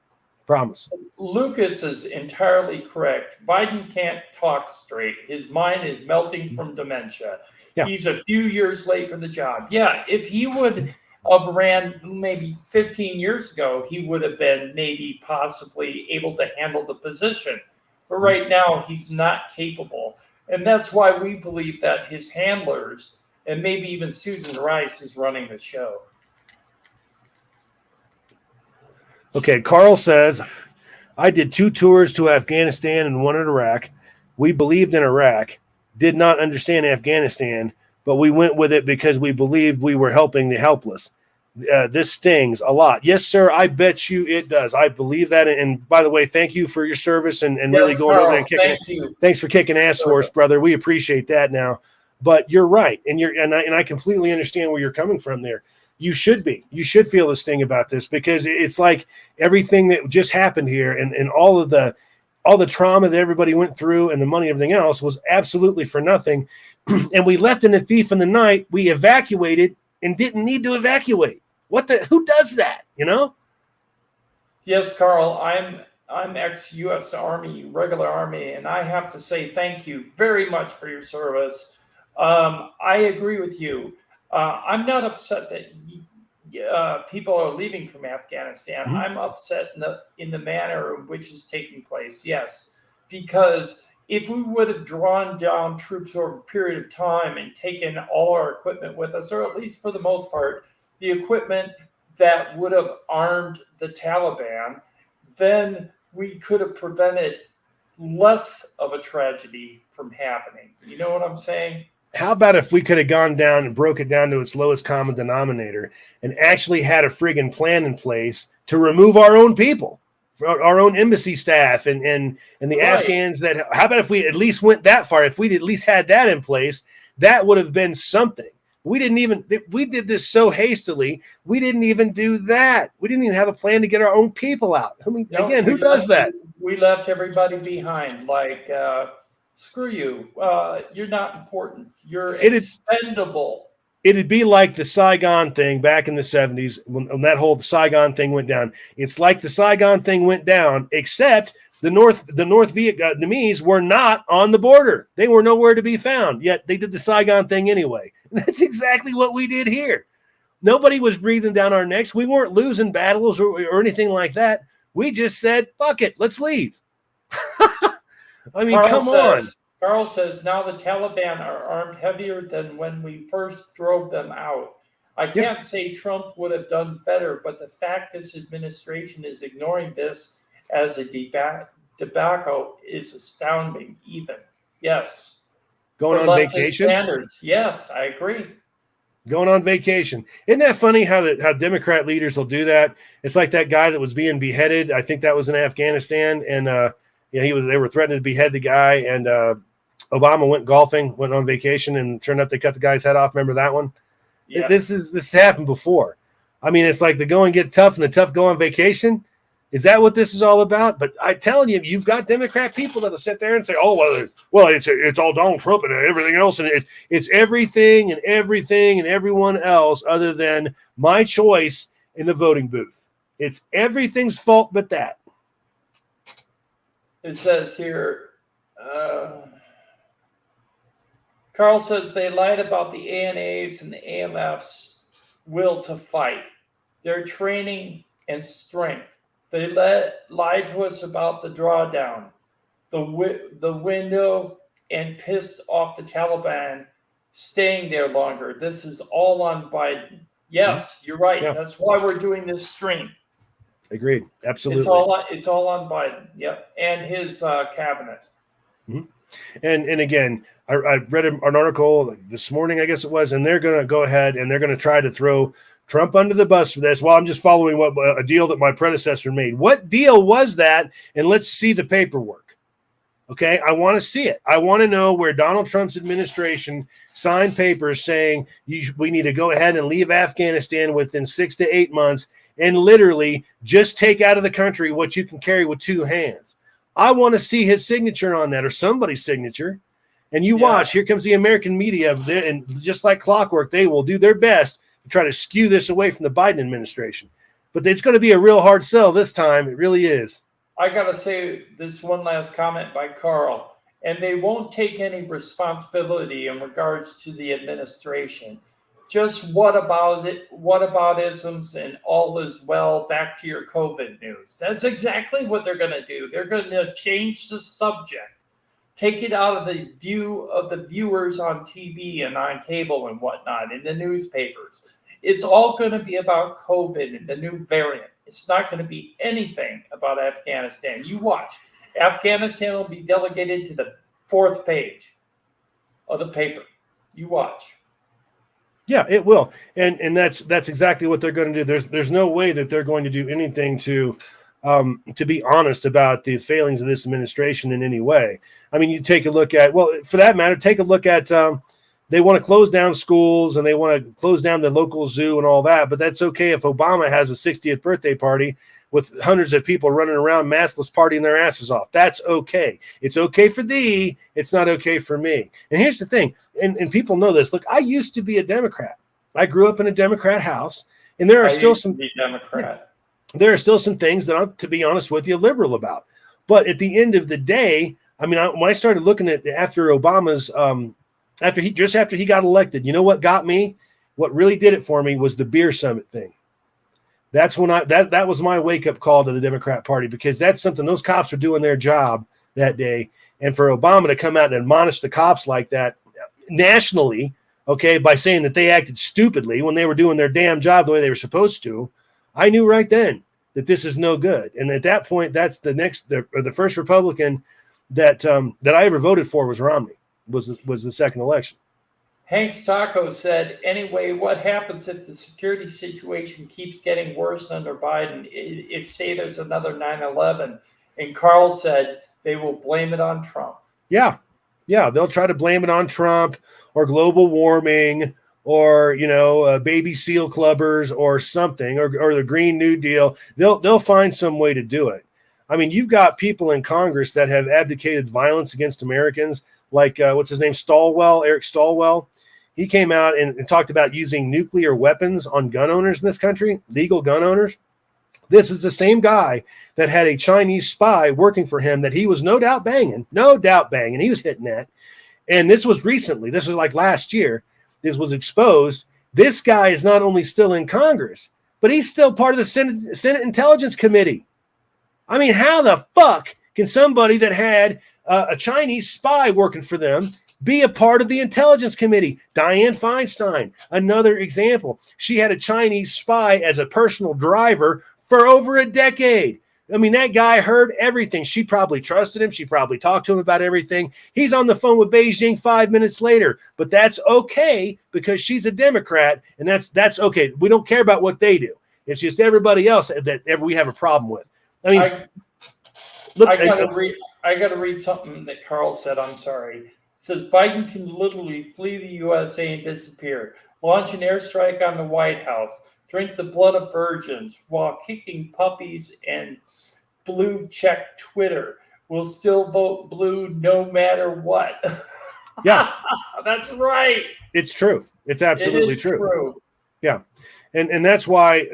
Promise. Lucas is entirely correct. Biden can't talk straight. His mind is melting from dementia. Yeah. He's a few years late for the job. Yeah, if he would have ran maybe 15 years ago, he would have been maybe possibly able to handle the position. But right now, he's not capable. And that's why we believe that his handlers, and maybe even Susan Rice, is running the show. Okay, Carl says, I did 2 tours to Afghanistan and 1 in Iraq. We believed in Iraq, did not understand Afghanistan, but we went with it because we believed we were helping the helpless. This stings a lot. Yes, sir, I bet you it does. I believe that. And by the way, thank you for your service and really going over there and kicking it. Thanks for kicking ass for us, brother. We appreciate that now. But you're right. And I completely understand where you're coming from there. You should feel this thing about this, because it's like everything that just happened here and all the trauma that everybody went through and the money and everything else was absolutely for nothing. And we left in a thief in the night. We evacuated and didn't need to evacuate. Who does that? You know? Yes, Carl, I'm ex-U.S. Army, regular Army, and I have to say thank you very much for your service. I agree with you. I'm not upset that people are leaving from Afghanistan. Mm-hmm. I'm upset in the manner in which is taking place. Yes, because if we would have drawn down troops over a period of time and taken all our equipment with us, or at least for the most part, the equipment that would have armed the Taliban, then we could have prevented less of a tragedy from happening. You know what I'm saying? How about if we could have gone down and broke it down to its lowest common denominator and actually had a friggin' plan in place to remove our own people, our own embassy staff and the Afghans how about if we at least went that far? If we'd at least had that in place, that would have been something. We did this so hastily. We didn't even do that. We didn't even have a plan to get our own people out. I mean, again, who does that? We left everybody behind. Like, screw you. You're not important. You're expendable. It'd be like the Saigon thing back in the 70s when that whole Saigon thing went down. It's like the Saigon thing went down, except The North Vietnamese were not on the border. They were nowhere to be found, yet they did the Saigon thing anyway. And that's exactly what we did here. Nobody was breathing down our necks. We weren't losing battles or anything like that. We just said, fuck it, let's leave. I mean, come on. Carl says, now the Taliban are armed heavier than when we first drove them out. I can't say Trump would have done better, but the fact this administration is ignoring this as a debacle is astounding even. Yes. Going on vacation? Standards. Yes, I agree. Going on vacation. Isn't that funny how Democrat leaders will do that? It's like that guy that was being beheaded. I think that was in Afghanistan. And they were threatening to behead the guy. And Obama went golfing, went on vacation, and turned out they cut the guy's head off. Remember that one? Yeah. This happened before. I mean, it's like the going get tough and the tough go on vacation. Is that what this is all about? But I'm telling you, you've got Democrat people that'll sit there and say, "Oh, well, it's all Donald Trump and everything else, and it's everything and everyone else other than my choice in the voting booth. It's everything's fault but that." It says here, Carl says they lied about the ANA's and the AMF's will to fight, their training and strength. They lied to us about the drawdown, the window, and pissed off the Taliban staying there longer. This is all on Biden. Yes, you're right. Yeah. That's why we're doing this stream. Agreed. Absolutely. It's all on Biden. Yep, and his cabinet. Mm-hmm. And again, I read an article this morning, I guess it was, and they're going to go ahead and they're going to try to throw Trump under the bus for this. Well, I'm just following a deal that my predecessor made. What deal was that? And let's see the paperwork. Okay, I want to see it. I want to know where Donald Trump's administration signed papers saying we need to go ahead and leave Afghanistan within 6 to 8 months and literally just take out of the country what you can carry with two hands. I want to see his signature on that or somebody's signature. And you watch, here comes the American media, and just like clockwork, they will do their best to try to skew this away from the Biden administration. But it's going to be a real hard sell this time. It really is. I got to say this one last comment by Carl, and they won't take any responsibility in regards to the administration. Just whataboutisms and all is well, back to your COVID news. That's exactly what they're going to do. They're going to change the subject, take it out of the view of the viewers on TV and on cable and whatnot, in the newspapers. It's all going to be about COVID and the new variant. It's not going to be anything about Afghanistan. You watch. Afghanistan will be delegated to the 4th page of the paper. You watch. Yeah, it will. And that's exactly what they're going to do. There's no way that they're going to do anything to be honest about the failings of this administration in any way. I mean, you take a look at, well, for that matter, take a look at they want to close down schools and they want to close down the local zoo and all that. But that's okay if Obama has a 60th birthday party with hundreds of people running around maskless partying their asses off. That's okay. It's okay for thee. It's not okay for me. And here's the thing, and people know this. Look, I used to be a Democrat. I grew up in a Democrat house, and there are still some Democrat. There are still some things that I'm, to be honest with you, liberal about. But at the end of the day, I mean, when I started looking at after Obama's after he got elected, you know what got me? What really did it for me was the beer summit thing. That's when that was my wake-up call to the Democrat Party, because that's something those cops were doing their job that day. And for Obama to come out and admonish the cops like that nationally, okay, by saying that they acted stupidly when they were doing their damn job the way they were supposed to, I knew right then that this is no good. And at that point, that's the first Republican that I ever voted for was Romney, was the second election. Hank's Taco said, anyway, what happens if the security situation keeps getting worse under Biden? If, say, there's another 9/11? And Carl said they will blame it on Trump. Yeah, they'll try to blame it on Trump or global warming or, baby seal clubbers or something or the Green New Deal. They'll find some way to do it. I mean, you've got people in Congress that have abdicated violence against Americans, like what's his name, Eric Stilwell. He came out and talked about using nuclear weapons on gun owners in this country, legal gun owners. This is the same guy that had a Chinese spy working for him that he was no doubt banging. He was hitting that. And this was recently. This was like last year. This was exposed. This guy is not only still in Congress, but he's still part of the Senate Intelligence Committee. I mean, how the fuck can somebody that had a Chinese spy working for them be a part of the Intelligence Committee? Dianne Feinstein, another example. She had a Chinese spy as a personal driver for over a decade. I mean, that guy heard everything. She probably trusted him. She probably talked to him about everything. He's on the phone with Beijing 5 minutes later, but that's okay because she's a Democrat, and that's okay. We don't care about what they do. It's just everybody else that we have a problem with. I mean, I got to read something that Carl said. I'm sorry. It says Biden can literally flee the USA and disappear, launch an airstrike on the White House, drink the blood of virgins while kicking puppies, and blue check Twitter. Will still vote blue no matter what. Yeah. That's right. It's true. It's absolutely true. Yeah. And that's why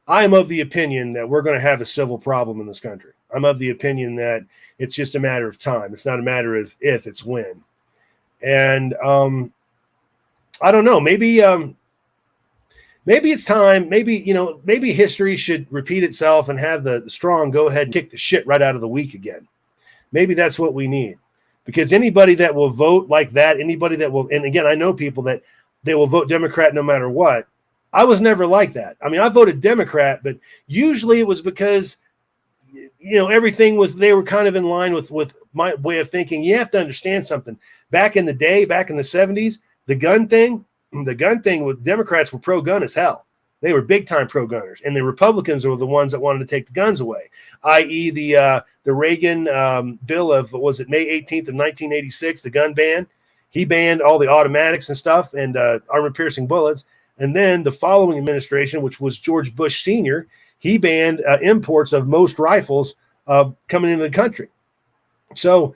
I'm of the opinion that we're going to have a civil problem in this country. I'm of the opinion that it's just a matter of time. It's not a matter of if, it's when. And I don't know, maybe it's time. Maybe history should repeat itself and have the strong go ahead and kick the shit right out of the weak again. Maybe that's what we need, because anybody that will vote like that, anybody that will, and again, I know people that they will vote Democrat no matter what. I was never like that. I mean, I voted Democrat, but usually it was because, everything was, they were kind of in line with my way of thinking. You have to understand something. Back in the day, back in the 70s, the gun thing with Democrats were pro-gun as hell. They were big time pro-gunners, and the Republicans were the ones that wanted to take the guns away, i.e. the Reagan bill of, was it May 18th of 1986, the gun ban. He banned all the automatics and stuff and armor-piercing bullets. And then the following administration, which was George Bush Sr., he banned imports of most rifles coming into the country. So,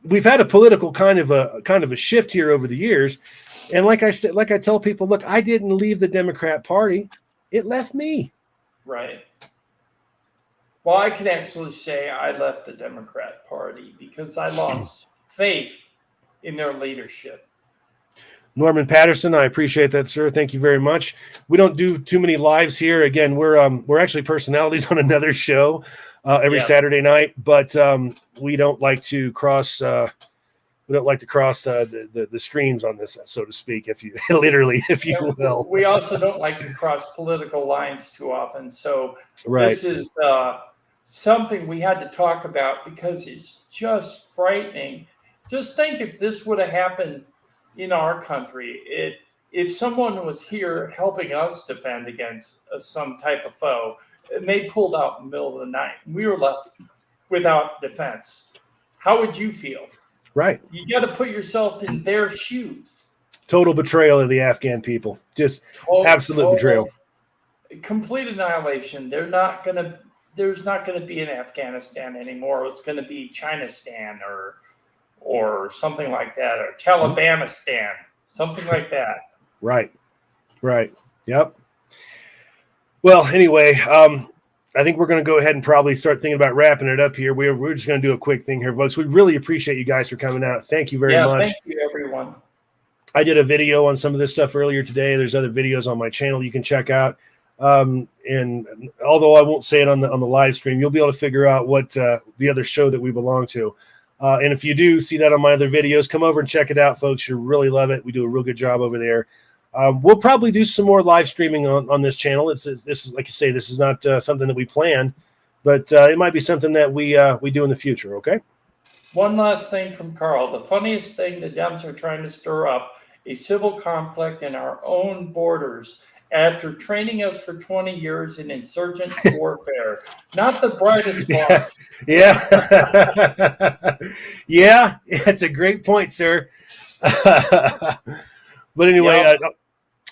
we've had a political kind of a shift here over the years. And like I said, like I tell people, look, I didn't leave the Democrat Party. It left me. Right. Well, I can actually say I left the Democrat Party because I lost faith in their leadership. Norman Patterson, I appreciate that, sir. Thank you very much. We don't do too many lives here. Again, we're actually personalities on another show every Saturday night, but we don't like to cross the streams on this, so to speak, if you will. We also don't like to cross political lines too often. So right. This is something we had to talk about because it's just frightening. Just think if this would have happened in our country, if someone was here helping us defend against some type of foe, and they pulled out in the middle of the night, and we were left without defense, how would you feel? Right. You got to put yourself in their shoes. Total betrayal of the Afghan people. Just absolute betrayal. Complete annihilation. There's not going to be an Afghanistan anymore. It's going to be Chinistan or something like that, or Talibanistan, something like that. Right. Yep. Well, anyway, I think we're going to go ahead and probably start thinking about wrapping it up here. We're just going to do a quick thing here, folks. We really appreciate you guys for coming out. Thank you very much. Thank you, everyone. I did a video on some of this stuff earlier today. There's other videos on my channel you can check out. And although I won't say it on the live stream, you'll be able to figure out what the other show that we belong to. And if you do see that on my other videos, come over and check it out, folks. You'll really love it. We do a real good job over there. We'll probably do some more live streaming on this channel. This is like I say, this is not something that we plan, but it might be something that we do in the future. Okay. One last thing from Carl. The funniest thing the Dems are trying to stir up a civil conflict in our own borders after training us for 20 years in insurgent warfare. Not the brightest part. Yeah. Yeah, that's a great point, sir. But anyway,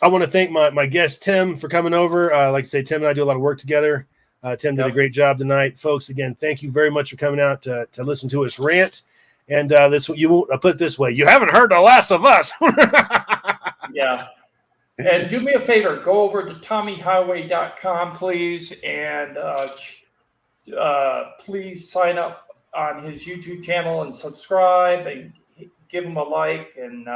I want to thank my guest, Tim, for coming over. Like I say, Tim and I do a lot of work together. Tim did a great job tonight. Folks, again, thank you very much for coming out to listen to us rant. And I'll put it this way. You haven't heard The Last of Us. Yeah. And do me a favor, go over to TommyHighway.com, please, and please sign up on his YouTube channel and subscribe and give him a like and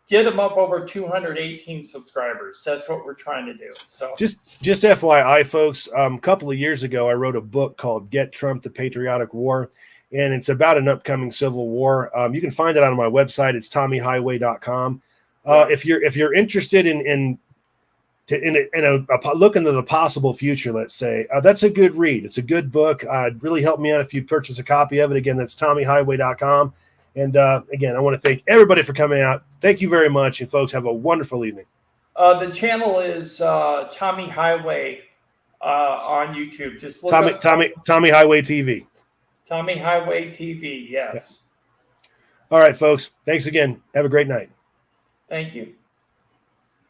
get him up over 218 subscribers. That's what we're trying to do. So just FYI, folks, a couple of years ago, I wrote a book called Get Trump the Patriotic War, and it's about an upcoming civil war. You can find it on my website. It's TommyHighway.com. If you're interested in a look into the possible future, let's say, that's a good read. It's a good book. It'd really help me out if you purchase a copy of it. Again, that's TommyHighway.com. And again, I want to thank everybody for coming out. Thank you very much, and folks, have a wonderful evening. The channel is Tommy Highway on YouTube. Just look up Tommy Highway TV. Tommy Highway TV. Yes. Yeah. All right, folks. Thanks again. Have a great night. Thank you.